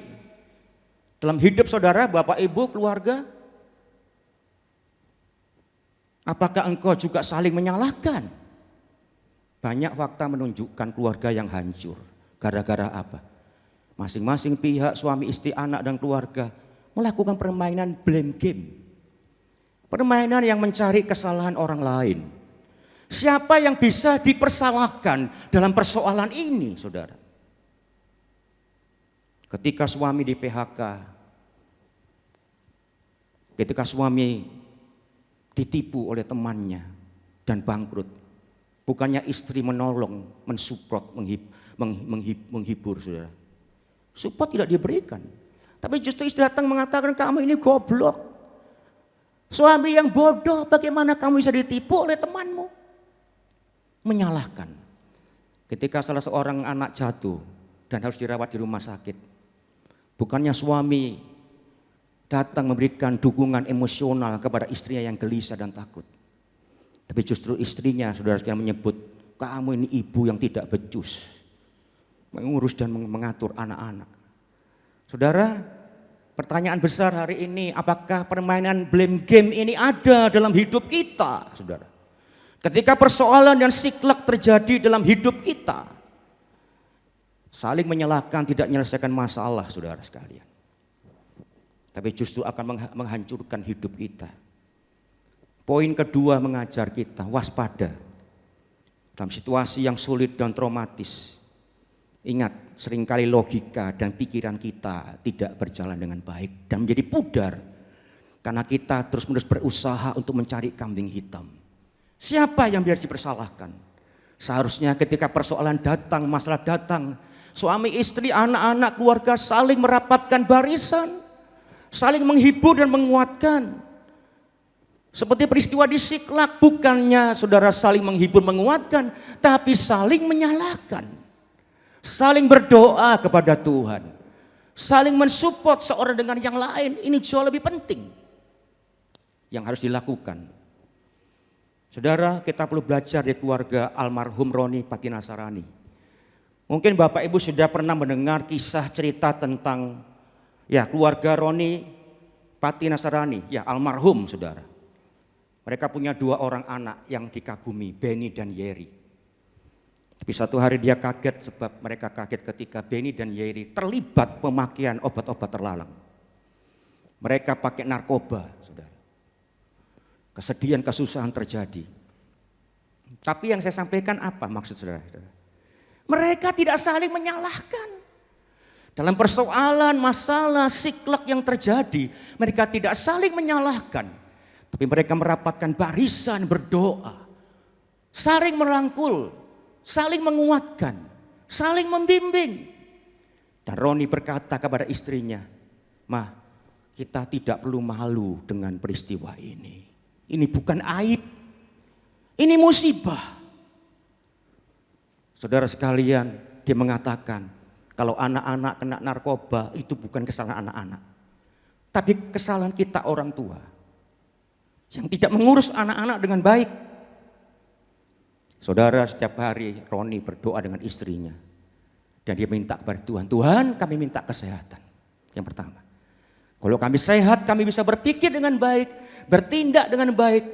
dalam hidup saudara, Bapak Ibu, keluarga, apakah engkau juga saling menyalahkan? Banyak fakta menunjukkan keluarga yang hancur. Gara-gara apa? Masing-masing pihak, suami, istri, anak, dan keluarga melakukan permainan blame game. Permainan yang mencari kesalahan orang lain. Siapa yang bisa dipersalahkan dalam persoalan ini, saudara? Ketika suami di PHK, ketika suami ditipu oleh temannya dan bangkrut, bukannya istri menolong, mensupport, menghibur, saudara. Support tidak diberikan, tapi justru istri datang mengatakan kamu ini goblok. Suami yang bodoh, bagaimana kamu bisa ditipu oleh temanmu? Menyalahkan. Ketika salah seorang anak jatuh dan harus dirawat di rumah sakit, bukannya suami datang memberikan dukungan emosional kepada istrinya yang gelisah dan takut, tapi justru istrinya, saudara sekalian, menyebut kamu ini ibu yang tidak becus mengurus dan mengatur anak-anak. Saudara, pertanyaan besar hari ini, apakah permainan blame game ini ada dalam hidup kita, saudara? Ketika persoalan dan siklak terjadi dalam hidup kita, saling menyalahkan tidak menyelesaikan masalah, saudara sekalian. Tapi justru akan menghancurkan hidup kita. Poin kedua mengajar kita waspada dalam situasi yang sulit dan traumatis. Ingat, seringkali logika dan pikiran kita tidak berjalan dengan baik dan menjadi pudar karena kita terus-menerus berusaha untuk mencari kambing hitam. Siapa yang biar dipersalahkan? Seharusnya ketika persoalan datang, masalah datang, suami istri, anak-anak, keluarga saling merapatkan barisan, saling menghibur dan menguatkan. Seperti peristiwa di Siklak, bukannya saudara saling menghibur menguatkan, tapi saling menyalahkan. Saling berdoa kepada Tuhan, saling mensupport seorang dengan yang lain. Ini jauh lebih penting yang harus dilakukan. Saudara, kita perlu belajar dari keluarga almarhum Roni Patinasarani. Mungkin Bapak Ibu sudah pernah mendengar kisah cerita tentang keluarga Roni Patinasarani, almarhum, saudara. Mereka punya 2 orang anak yang dikagumi, Benny dan Yeri. Tapi satu hari dia kaget sebab mereka kaget ketika Benny dan Yeri terlibat pemakaian obat-obat terlarang. Mereka pakai narkoba, saudara. Kesedihan, kesusahan terjadi. Tapi yang saya sampaikan apa maksud saudara? Mereka tidak saling menyalahkan. Dalam persoalan, masalah, siklak yang terjadi, mereka tidak saling menyalahkan. Tapi mereka merapatkan barisan berdoa. Saling merangkul. Saling menguatkan, saling membimbing. Dan Roni berkata kepada istrinya, "Ma, kita tidak perlu malu dengan peristiwa ini. Ini bukan aib, ini musibah." Saudara sekalian, dia mengatakan, kalau anak-anak kena narkoba itu bukan kesalahan anak-anak, tapi kesalahan kita orang tua yang tidak mengurus anak-anak dengan baik. Saudara, setiap hari Roni berdoa dengan istrinya. Dan dia minta kepada Tuhan, Tuhan kami minta kesehatan. Yang pertama, kalau kami sehat kami bisa berpikir dengan baik, bertindak dengan baik,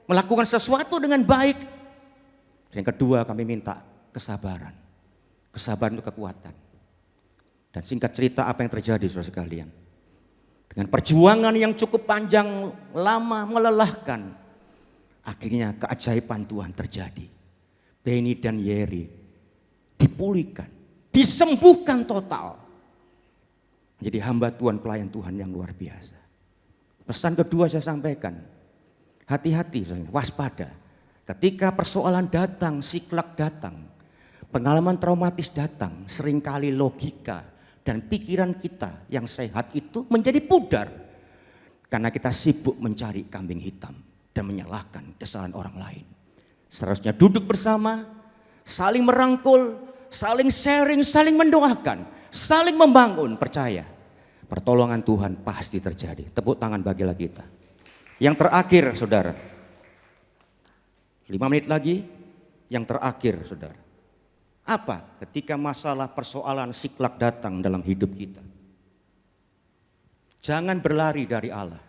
melakukan sesuatu dengan baik. Yang kedua, kami minta kesabaran. Kesabaran itu kekuatan. Dan singkat cerita apa yang terjadi, saudara sekalian. Dengan perjuangan yang cukup panjang, lama, melelahkan, akhirnya keajaiban Tuhan terjadi. Benny dan Yeri dipulihkan, disembuhkan total. Menjadi hamba Tuhan, pelayan Tuhan yang luar biasa. Pesan kedua saya sampaikan, hati-hati, waspada. Ketika persoalan datang, siklak datang, pengalaman traumatis datang, seringkali logika dan pikiran kita yang sehat itu menjadi pudar. Karena kita sibuk mencari kambing hitam dan menyalahkan kesalahan orang lain. Seharusnya duduk bersama, saling merangkul, saling sharing, saling mendoakan, saling membangun, percaya. Pertolongan Tuhan pasti terjadi. Tepuk tangan bagilah kita. Yang terakhir, saudara. 5 menit lagi, yang terakhir, saudara. Apa ketika masalah persoalan siklak datang dalam hidup kita? Jangan berlari dari Allah,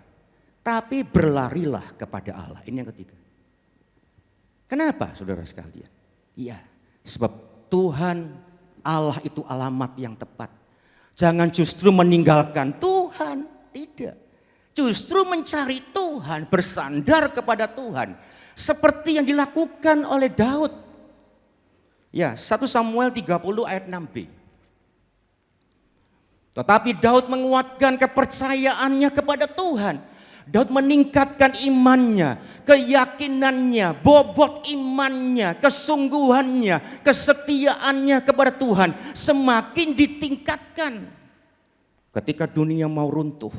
tapi berlarilah kepada Allah. Ini yang ketiga. Kenapa, saudara sekalian? Iya, sebab Tuhan Allah itu alamat yang tepat. Jangan justru meninggalkan Tuhan. Tidak. Justru mencari Tuhan, bersandar kepada Tuhan. Seperti yang dilakukan oleh Daud. Ya, 1 Samuel 30 ayat 6b. Tetapi Daud menguatkan kepercayaannya kepada Tuhan. Daud meningkatkan imannya, keyakinannya, bobot imannya, kesungguhannya, kesetiaannya kepada Tuhan semakin ditingkatkan. Ketika dunia mau runtuh,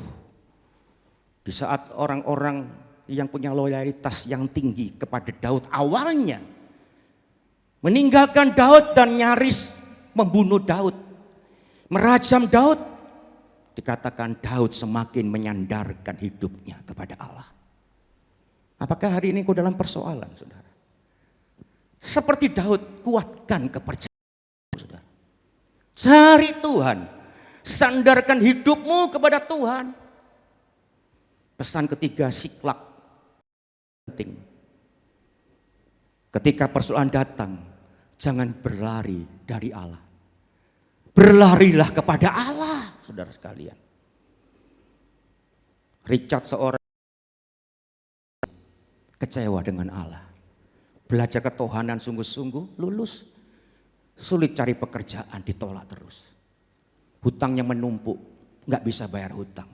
di saat orang-orang yang punya loyalitas yang tinggi kepada Daud awalnya meninggalkan Daud dan nyaris membunuh Daud, merajam Daud, dikatakan Daud semakin menyandarkan hidupnya kepada Allah. Apakah hari ini kau dalam persoalan, saudara? Seperti Daud, kuatkan kepercayaan, saudara. Cari Tuhan, sandarkan hidupmu kepada Tuhan. Pesan ketiga, Siklak, penting. Ketika persoalan datang, jangan berlari dari Allah. Berlarilah kepada Allah, saudara sekalian. Richard seorang kecewa dengan Allah. Belajar ketuhanan sungguh-sungguh, lulus. Sulit cari pekerjaan, ditolak terus. Hutangnya menumpuk, nggak bisa bayar hutang.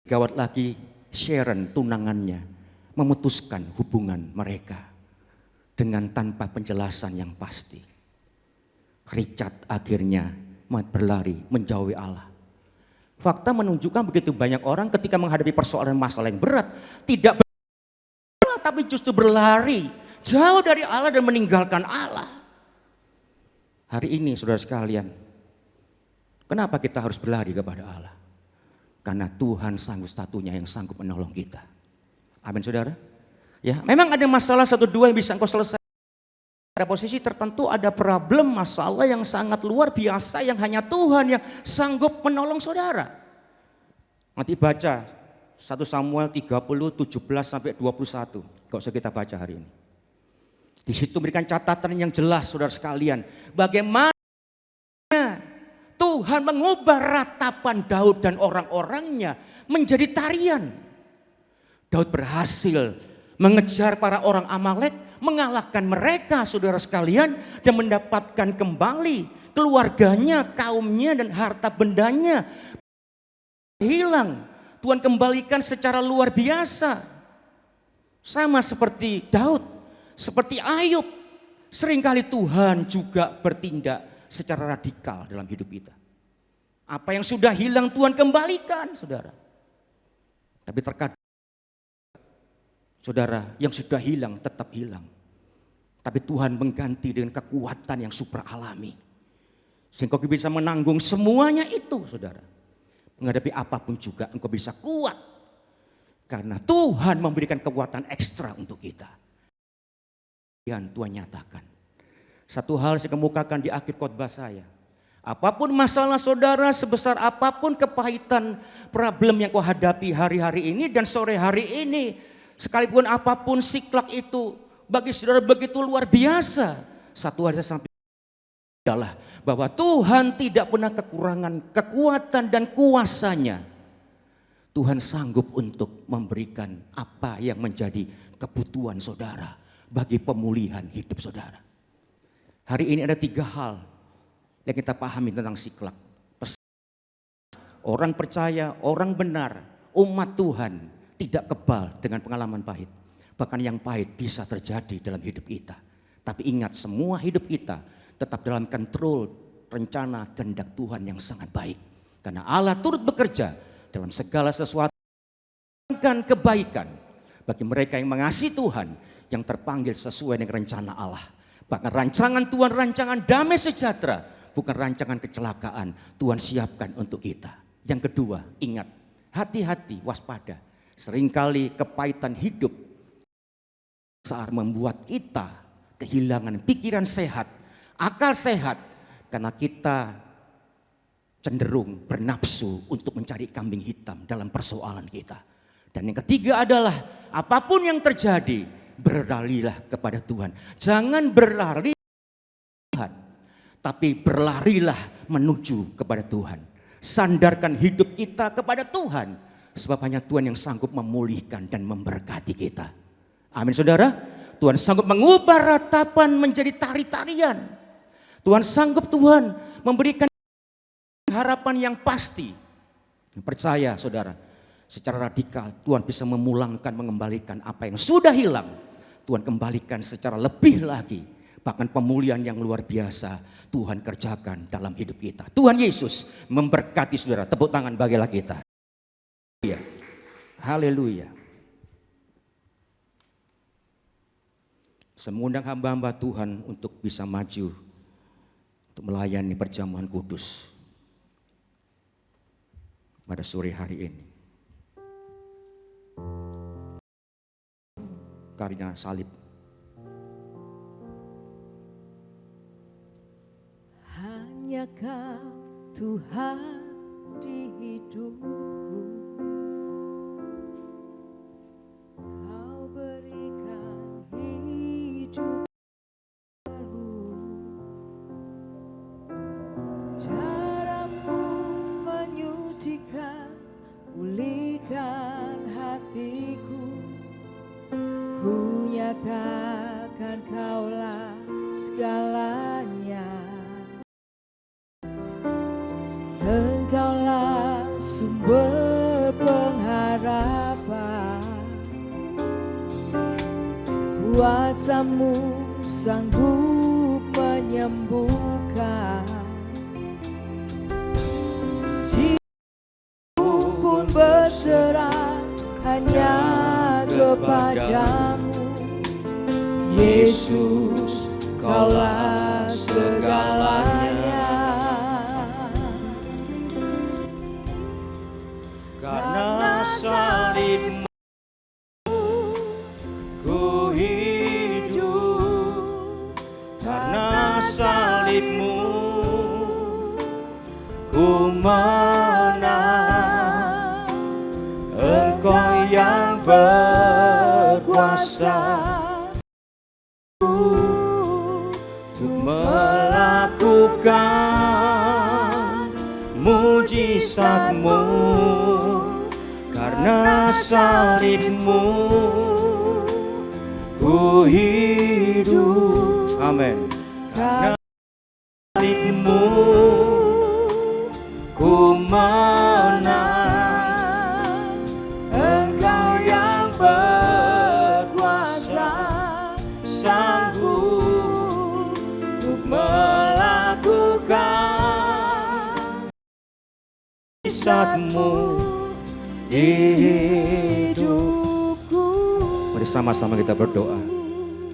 Gawat lagi, Sharon tunangannya memutuskan hubungan mereka dengan tanpa penjelasan yang pasti. Richard akhirnya berlari menjauhi Allah. Fakta menunjukkan begitu banyak orang ketika menghadapi persoalan masalah yang berat tidak berlari, tapi justru berlari jauh dari Allah dan meninggalkan Allah. Hari ini saudara sekalian, kenapa kita harus berlari kepada Allah? Karena Tuhan satu-satunya yang sanggup menolong kita. Amin saudara. Ya, memang ada masalah satu dua yang bisa engkau selesaikan. Pada posisi tertentu ada problem, masalah yang sangat luar biasa yang hanya Tuhan yang sanggup menolong saudara. Nanti baca 1 Samuel 30, 17 sampai 21. Gak usah kita baca hari ini. Di situ memberikan catatan yang jelas saudara sekalian. Bagaimana Tuhan mengubah ratapan Daud dan orang-orangnya menjadi tarian. Daud berhasil mengejar para orang Amalek, mengalahkan mereka saudara sekalian, dan mendapatkan kembali keluarganya, kaumnya, dan harta bendanya. Hilang, Tuhan kembalikan secara luar biasa. Sama seperti Daud, seperti Ayub. Seringkali Tuhan juga bertindak secara radikal dalam hidup kita. Apa yang sudah hilang Tuhan kembalikan, saudara. Tapi terkadang saudara, yang sudah hilang tetap hilang. Tapi Tuhan mengganti dengan kekuatan yang supra alami. Sehingga engkau bisa menanggung semuanya itu, saudara. Menghadapi apapun juga engkau bisa kuat. Karena Tuhan memberikan kekuatan ekstra untuk kita. Yang Tuhan nyatakan. Satu hal saya kemukakan di akhir khotbah saya. Apapun masalah saudara, sebesar apapun kepahitan problem yang kau hadapi hari-hari ini dan sore hari ini. Sekalipun apapun Siklak itu bagi saudara begitu luar biasa. Satu hari saya sampaikan adalah bahwa Tuhan tidak pernah kekurangan kekuatan dan kuasanya. Tuhan sanggup untuk memberikan apa yang menjadi kebutuhan saudara bagi pemulihan hidup saudara. Hari ini ada 3 hal yang kita pahami tentang Siklak. Orang percaya, orang benar, umat Tuhan tidak kebal dengan pengalaman pahit. Bahkan yang pahit bisa terjadi dalam hidup kita. Tapi ingat, semua hidup kita tetap dalam kontrol rencana kehendak Tuhan yang sangat baik. Karena Allah turut bekerja dalam segala sesuatu kebaikan bagi mereka yang mengasihi Tuhan, yang terpanggil sesuai dengan rencana Allah. Bahkan rancangan Tuhan, rancangan damai sejahtera, bukan rancangan kecelakaan, Tuhan siapkan untuk kita. Yang kedua, ingat, hati-hati, waspada. Seringkali kepahitan hidup saat membuat kita kehilangan pikiran sehat, akal sehat, karena kita cenderung bernafsu untuk mencari kambing hitam dalam persoalan kita. Dan yang ketiga adalah apapun yang terjadi, berlarilah kepada Tuhan. Jangan berlari Tuhan, tapi berlarilah menuju kepada Tuhan. Sandarkan hidup kita kepada Tuhan. Sebab hanya Tuhan yang sanggup memulihkan dan memberkati kita. Amin saudara. Tuhan sanggup mengubah ratapan menjadi tari-tarian. Tuhan sanggup Tuhan memberikan harapan yang pasti. Percaya saudara, secara radikal Tuhan bisa memulangkan, mengembalikan apa yang sudah hilang. Tuhan kembalikan secara lebih lagi. Bahkan pemulihan yang luar biasa Tuhan kerjakan dalam hidup kita. Tuhan Yesus memberkati saudara. Tepuk tangan bagilah kita. Haleluya. Saya mengundang hamba-hamba Tuhan untuk bisa maju untuk melayani perjamuan kudus pada sore hari ini. Karya salib. Hanya Kau Tuhan di hidupku, Kau berikan hidup baru. Caramu menyucikan, pulihkan hatiku. Ku nyatakan Kaulah segalanya. Engkaulah sumber pengharapan, kuasa-Mu sanggup menyembuhkan. Jiwaku pun berserah hanya kepadamu. Yesus, Kaulah segalanya. Karena salib-Mu ku hidup, karena salib-Mu ku menang. Engkau yang berkuasa untuk melakukan mujizat-Mu. Karena salib-Mu ku hidup. Amin. Karena salib-Mu ku menang. Engkau yang berkuasa sanggup untuk melakukan mujizat-Mu di hidupku. Mari sama-sama kita berdoa.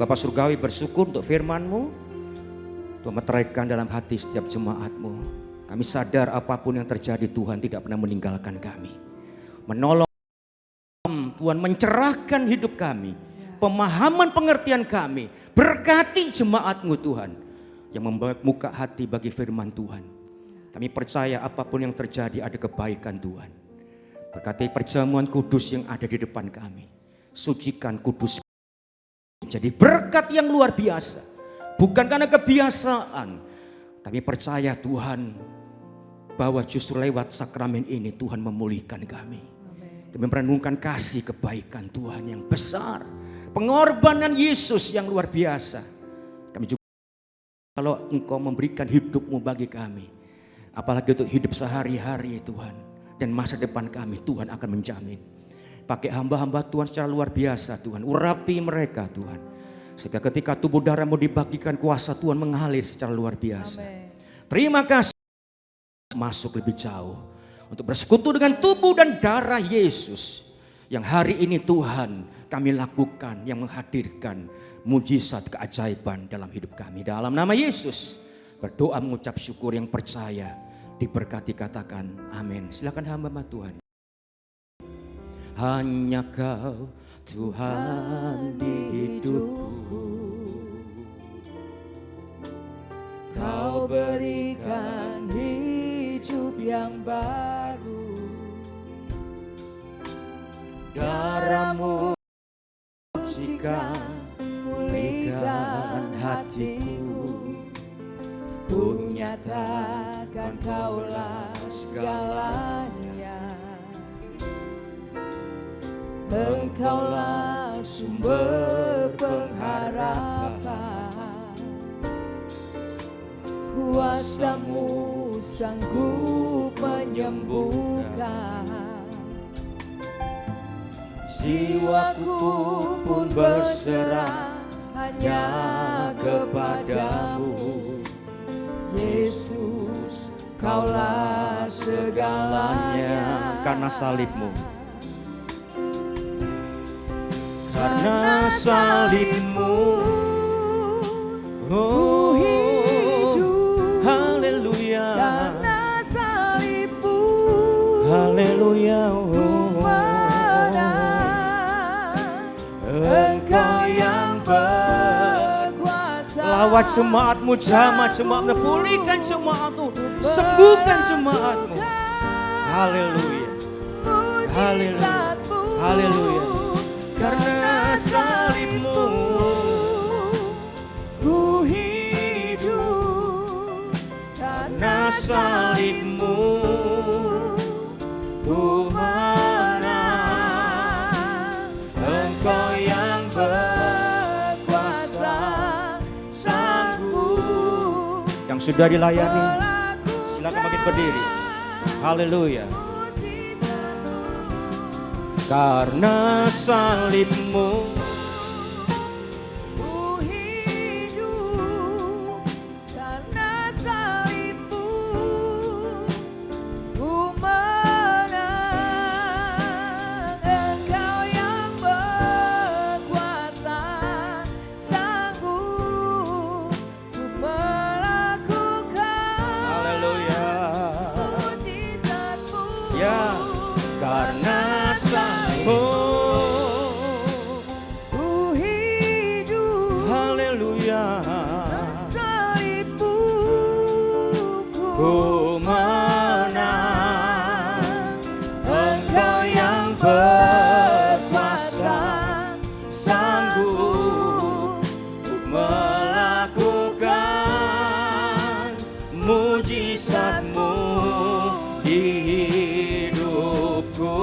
Bapa Surgawi, bersyukur untuk firman-Mu. Tuhan meteraikan dalam hati setiap jemaat-Mu. Kami sadar apapun yang terjadi Tuhan tidak pernah meninggalkan kami. Menolong Tuhan, mencerahkan hidup kami. Pemahaman pengertian kami. Berkati jemaat-Mu Tuhan, yang membuka hati bagi firman Tuhan. Kami percaya apapun yang terjadi ada kebaikan Tuhan. Berkati perjamuan kudus yang ada di depan kami. Sucikan kudus. Jadi berkat yang luar biasa. Bukan karena kebiasaan. Kami percaya Tuhan, bahwa justru lewat sakramen ini Tuhan memulihkan kami. Kami merenungkan kasih kebaikan Tuhan yang besar. Pengorbanan Yesus yang luar biasa. Kami juga, kalau Engkau memberikan hidup-Mu bagi kami, apalagi untuk hidup sehari-hari Tuhan. Dan masa depan kami Tuhan akan menjamin. Pakai hamba-hamba Tuhan secara luar biasa Tuhan. Urapi mereka Tuhan. Sehingga ketika tubuh darah-Mu dibagikan, kuasa Tuhan mengalir secara luar biasa. Amen. Terima kasih. Masuk lebih jauh. Untuk bersekutu dengan tubuh dan darah Yesus. Yang hari ini Tuhan kami lakukan. Yang menghadirkan mujizat keajaiban dalam hidup kami. Dalam nama Yesus. Berdoa mengucap syukur yang percaya. Diberkati, katakan amin. Silakan hamba Tuhan. Hanya Kau Tuhan di hidupku, Kau berikan hidup yang baru. Darah-Mu sucikan, pulihkan hatiku. Ku nyatakan Kaulah segalanya. Engkaulah sumber pengharapan, kuasa-Mu sanggup menyembuhkan. Jiwaku pun berserah hanya kepadamu, Yesus, Kaulah segalanya. Karena salib-Mu, karena salib-Mu, oh hidup. haleluya, Karena salib-Mu, haleluya, Engkau yang berkuasa. lawat jemaat-Mu, jamah jemaat-Mu, pulihkan jemaat-Mu, sembuhkan jemaat-Mu. Haleluya, haleluya, haleluya. Karena salib-Mu, ku hidup. karena salib-Mu, ku menang. Engkau yang berkuasa, sanggup. Yang sudah dilayani, silakan bangkit berdiri. Haleluya. Karena salib-Mu, Ku hidup. Karena salib-Mu, ku menang. Engkau yang berkuasa, sanggup ku melakukan haleluya. mujizat-Mu. Ya, karena salib-Mu, Ku hidup. haleluya. Salib-Mu, Ku menang. Engkau yang berkuasa, sanggup melakukan mujizat-Mu di hidupku.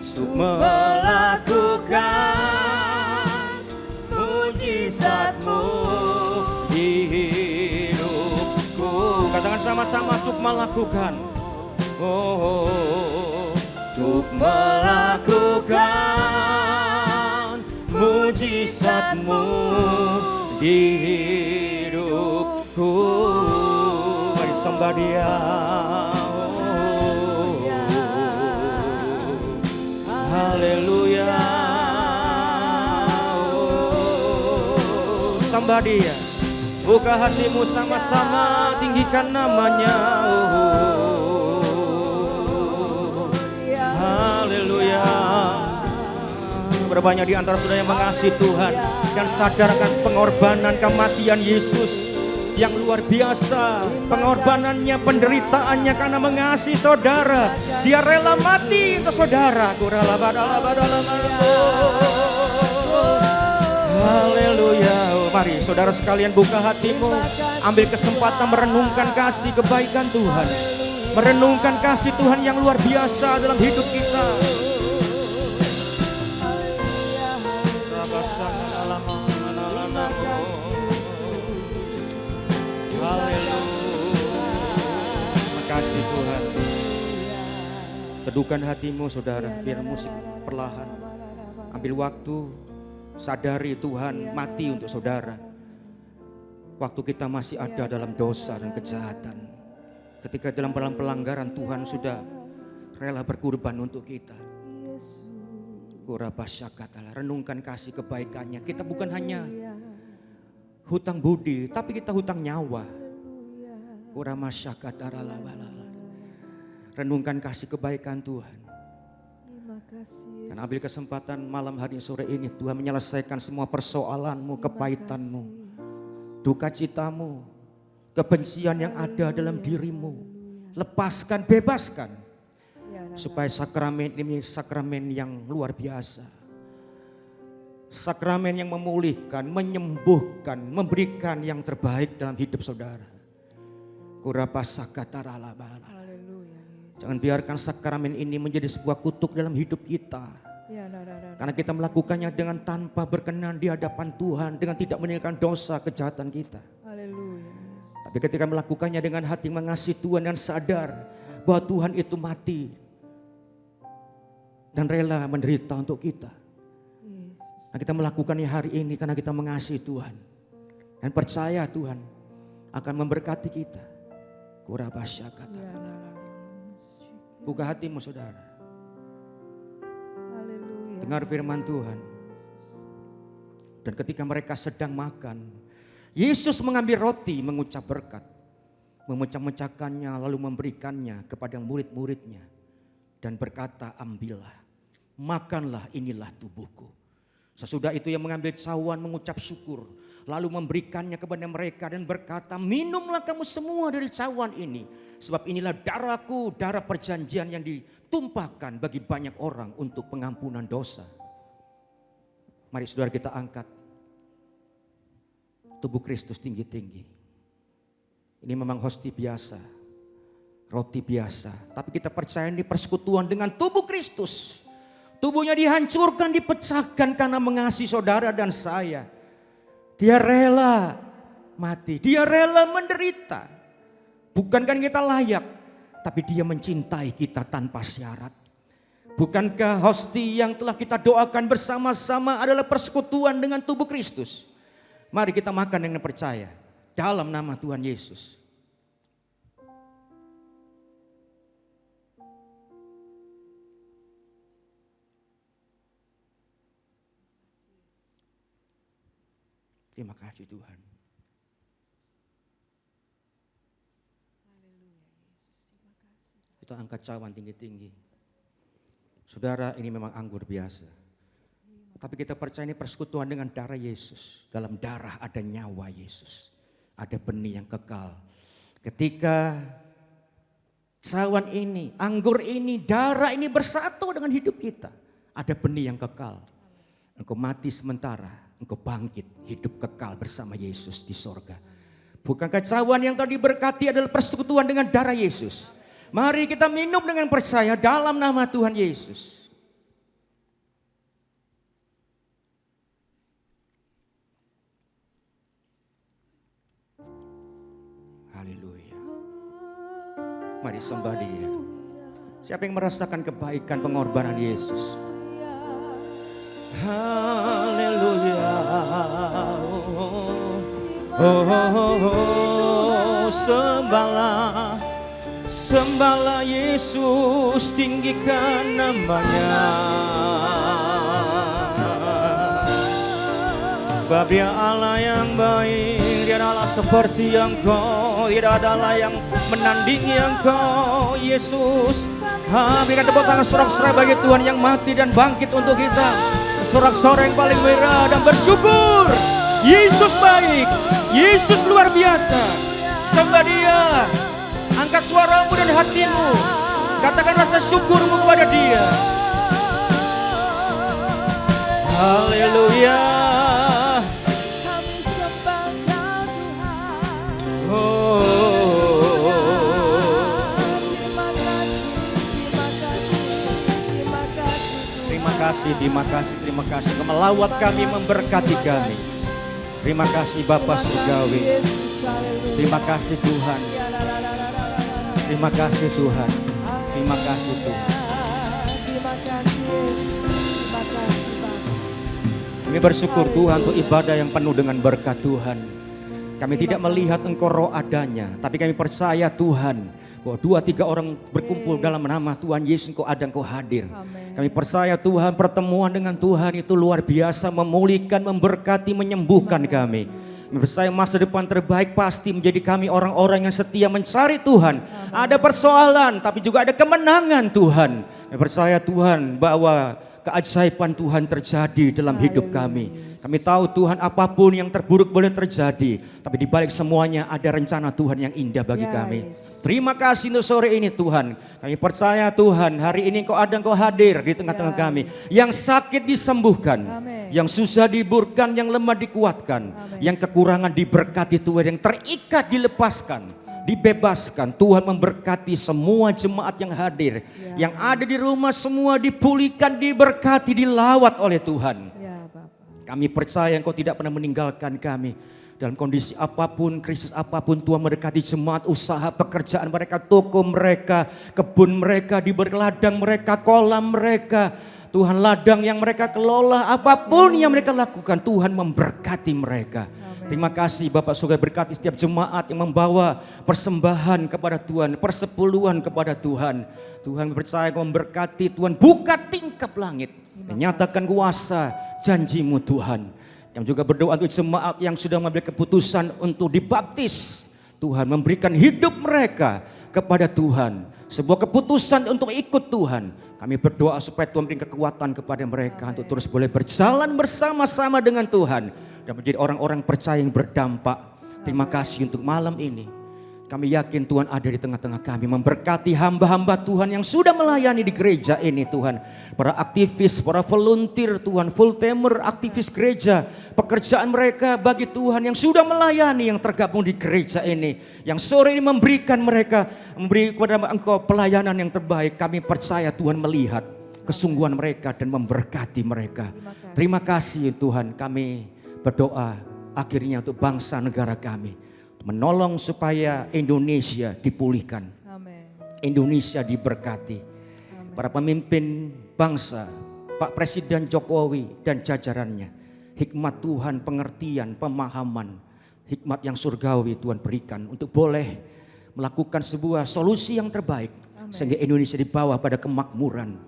Untuk melakukan mujizat-Mu di hidupku. Katakan sama-sama, untuk melakukan. Oh, untuk melakukan mujizat-Mu di hidupku. Mari sembah Dia. Haleluya. Sembah Dia. Buka hatimu sama-sama, tinggikan namanya. Haleluya. Berbanyak di antara saudara yang mengasihi Tuhan dan sadarkan pengorbanan kematian Yesus yang luar biasa. Pengorbanannya, penderitaannya karena mengasihi saudara. Dia rela mati untuk saudara. Haleluya. Mari saudara sekalian, buka hatimu, ambil kesempatan merenungkan kasih kebaikan Tuhan, merenungkan kasih Tuhan yang luar biasa dalam hidup kita. Haleluya. Terima kasih Tuhan. Teduhkan hatimu saudara, biar musik perlahan. Ambil waktu, sadari Tuhan mati untuk saudara. Waktu kita masih ada dalam dosa dan kejahatan. Ketika dalam pelanggaran, Tuhan sudah rela berkorban untuk kita. Kurabasyakatalah, renungkan kasih kebaikannya. Kita bukan hanya hutang budi, tapi kita hutang nyawa. Kuramasyakatalah. Renungkan kasih kebaikan Tuhan. Dan ambil kesempatan malam hari sore ini, Tuhan menyelesaikan semua persoalanmu, kepahitanmu, duka citamu, kebencian yang ada dalam dirimu. Lepaskan, bebaskan. Supaya sakramen ini sakramen yang luar biasa. Sakramen yang memulihkan, menyembuhkan, memberikan yang terbaik dalam hidup saudara. Haleluya. Jangan biarkan sakramen ini menjadi sebuah kutuk dalam hidup kita. Ya, Karena kita melakukannya dengan tanpa berkenan di hadapan Tuhan, dengan tidak meninggalkan dosa kejahatan kita. Haleluya. Tapi ketika melakukannya dengan hati mengasihi Tuhan dan sadar bahwa Tuhan itu mati dan rela menderita untuk kita. Nah, kita melakukannya hari ini karena kita mengasihi Tuhan dan percaya Tuhan akan memberkati kita. Kurabasyakata. Buka hatimu saudara. Haleluya. Dengar firman Tuhan. Dan ketika mereka sedang makan, Yesus mengambil roti, mengucap berkat, memecah-mecahkannya lalu memberikannya kepada murid-muridnya dan berkata, ambillah, makanlah, inilah tubuhku. Sesudah itu ia mengambil cawan, mengucap syukur, lalu memberikannya kepada mereka dan berkata, minumlah kamu semua dari cawan ini, sebab inilah darahku, darah perjanjian yang ditumpahkan bagi banyak orang untuk pengampunan dosa. Mari saudara kita angkat tubuh Kristus tinggi-tinggi. Ini memang hosti biasa, roti biasa, tapi kita percaya ini persekutuan dengan tubuh Kristus. Tubuhnya dihancurkan, dipecahkan karena mengasihi saudara dan saya. Dia rela mati, dia rela menderita. Bukankah kita layak, tapi dia mencintai kita tanpa syarat. Bukankah hosti yang telah kita doakan bersama-sama adalah persekutuan dengan tubuh Kristus? Mari kita makan dengan percaya dalam nama Tuhan Yesus. Terima kasih Tuhan. Kita angkat cawan tinggi-tinggi. Saudara, ini memang anggur biasa. Tapi kita percaya ini persekutuan dengan darah Yesus. Dalam darah ada nyawa Yesus. Ada benih yang kekal. Ketika cawan ini, anggur ini, darah ini bersatu dengan hidup kita. Ada benih yang kekal. Engkau mati sementara, engkau bangkit hidup kekal bersama Yesus di sorga. Bukankah cawan yang tadi berkati adalah persekutuan dengan darah Yesus? Mari kita minum dengan percaya dalam nama Tuhan Yesus. Haleluya. Mari sembah Dia. Siapa yang merasakan kebaikan pengorbanan Yesus? Haleluya. Sembahlah, sembahlah Yesus, tinggikan namanya. Sebab Dia Allah yang baik, Dia adalah seperti Engkau, tidak ada Allah yang menandingi Engkau, Yesus. Berikan tepuk tangan sorak-sorai bagi Tuhan yang mati dan bangkit untuk kita. Sorak-sorai yang paling merah dan bersyukur. Yesus baik, Yesus luar biasa. Sembah Dia, angkat suaramu dan hatimu, katakan rasa syukurmu kepada Dia. Haleluya. Terima kasih. Kau melawat kami, memberkati kami. Terima kasih Bapa Surgawi. Terima kasih Tuhan. Terima kasih Tuhan. Terima kasih Tuhan. Terima kasih Yesus. Terima kasih Bapa. Kami bersyukur Tuhan untuk ibadah yang penuh dengan berkat Tuhan. Kami tidak melihat Engkau roh adanya, tapi kami percaya Tuhan bahwa 2-3 orang berkumpul dalam nama Tuhan Yesus, Engkau ada, Engkau hadir. Amen. Kami percaya Tuhan, pertemuan dengan Tuhan itu luar biasa, memulihkan, memberkati, menyembuhkan kami. Kami percaya masa depan terbaik pasti menjadi kami orang-orang yang setia mencari Tuhan. Ada persoalan tapi juga ada kemenangan Tuhan. Kami percaya Tuhan bahwa keajaiban Tuhan terjadi dalam hidup kami. Kami tahu Tuhan apapun yang terburuk boleh terjadi, tapi di balik semuanya ada rencana Tuhan yang indah bagi kami. Terima kasih untuk sore ini Tuhan. Kami percaya Tuhan, hari ini Engkau hadir di tengah-tengah kami. Yang sakit disembuhkan, yang susah dihiburkan, yang lemah dikuatkan, yang kekurangan diberkati Tuhan, yang terikat dilepaskan, dibebaskan. Tuhan memberkati semua jemaat yang hadir, yang ada di rumah semua dipulihkan, diberkati, dilawat oleh Tuhan. Kami percaya Engkau tidak pernah meninggalkan kami. Dalam kondisi apapun, krisis apapun, Tuhan mendekati jemaat, usaha, pekerjaan mereka, toko mereka, kebun mereka, di ladang mereka, kolam mereka. Tuhan, ladang yang mereka kelola, apapun yang mereka lakukan, Tuhan memberkati mereka. Terima kasih Bapak Surga, berkati setiap jemaat yang membawa persembahan kepada Tuhan, persepuluhan kepada Tuhan. Tuhan percaya Engkau memberkati, Tuhan buka tingkap langit, menyatakan kuasa janji-Mu Tuhan. Yang juga berdoa untuk jemaat yang sudah mengambil keputusan untuk dibaptis. Tuhan memberikan hidup mereka kepada Tuhan. Sebuah keputusan untuk ikut Tuhan. Kami berdoa supaya Tuhan beri kekuatan kepada mereka untuk terus boleh berjalan bersama-sama dengan Tuhan. Dan menjadi orang-orang percaya yang berdampak. Terima kasih untuk malam ini. Kami yakin Tuhan ada di tengah-tengah kami, memberkati hamba-hamba Tuhan yang sudah melayani di gereja ini Tuhan. Para aktivis, para volunteer Tuhan, full timer, aktivis gereja. Pekerjaan mereka bagi Tuhan yang sudah melayani, yang tergabung di gereja ini. Yang sore ini memberi kepada Engkau pelayanan yang terbaik. Kami percaya Tuhan melihat kesungguhan mereka dan memberkati mereka. Terima kasih Tuhan, kami berdoa akhirnya untuk bangsa negara kami. Menolong supaya Indonesia dipulihkan. Indonesia diberkati. Para pemimpin bangsa, Pak Presiden Jokowi dan jajarannya. Hikmat Tuhan, pengertian, pemahaman. Hikmat yang surgawi Tuhan berikan untuk boleh melakukan sebuah solusi yang terbaik. Sehingga Indonesia dibawa pada kemakmuran.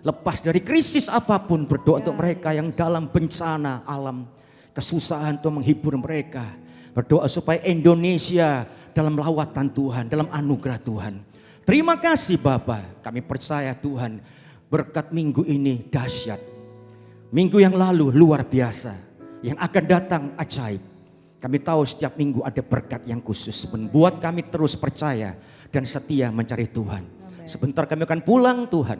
Lepas dari krisis apapun, berdoa untuk mereka yang dalam bencana alam. Kesusahan Tuhan menghibur mereka. Berdoa supaya Indonesia dalam lawatan Tuhan, dalam anugerah Tuhan. Terima kasih Bapak, kami percaya Tuhan berkat minggu ini dahsyat. Minggu yang lalu luar biasa, yang akan datang ajaib. Kami tahu setiap minggu ada berkat yang khusus, membuat kami terus percaya dan setia mencari Tuhan. Sebentar kami akan pulang Tuhan,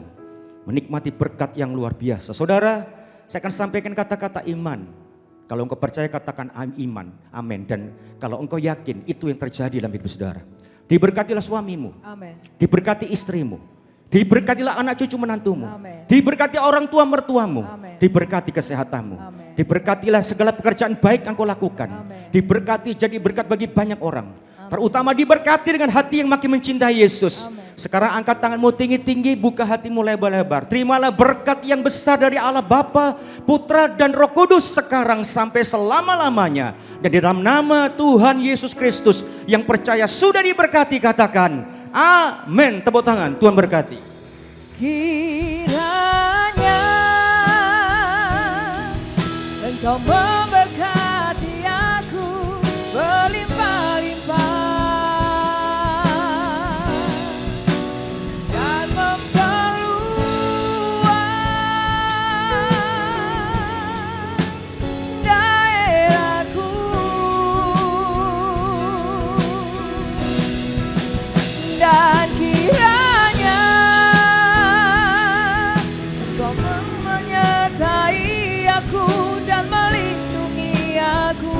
menikmati berkat yang luar biasa. Saudara, saya akan sampaikan kata-kata iman. Kalau engkau percaya katakan iman, amin. Dan kalau engkau yakin itu yang terjadi dalam hidup saudara. Diberkatilah suamimu, amin. Diberkati istrimu, diberkatilah anak cucu menantumu, amin. Diberkati orang tua mertuamu, amin. Diberkati kesehatanmu, amin. Diberkatilah segala pekerjaan baik yang kau lakukan, amin. Diberkati jadi berkat bagi banyak orang, amin. Terutama diberkati dengan hati yang makin mencintai Yesus, amin. Sekarang angkat tanganmu tinggi-tinggi, buka hatimu lebar-lebar. Terimalah berkat yang besar dari Allah Bapa, Putra dan Roh Kudus sekarang sampai selama-lamanya. Dan di dalam nama Tuhan Yesus Kristus yang percaya sudah diberkati, katakan amin. Tepuk tangan, Tuhan berkati. Kiranya Engkau memberkati aku berlimpah-limpah. Dan kiranya Engkau menyertai aku dan melindungi aku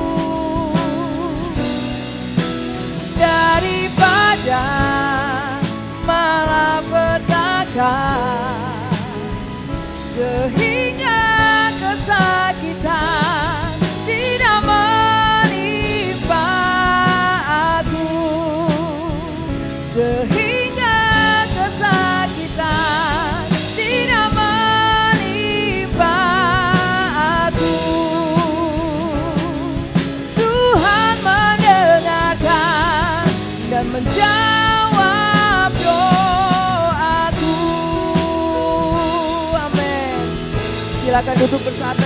daripada malapetaka, sehingga kesakitan tidak menimpa aku. Sehingga kesakitan tidak menimpa aku. Tuhan mendengarkan dan menjawab doaku. Amin. Silakan duduk bersama.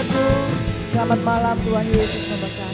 Selamat malam, Tuhan Yesus memberkati.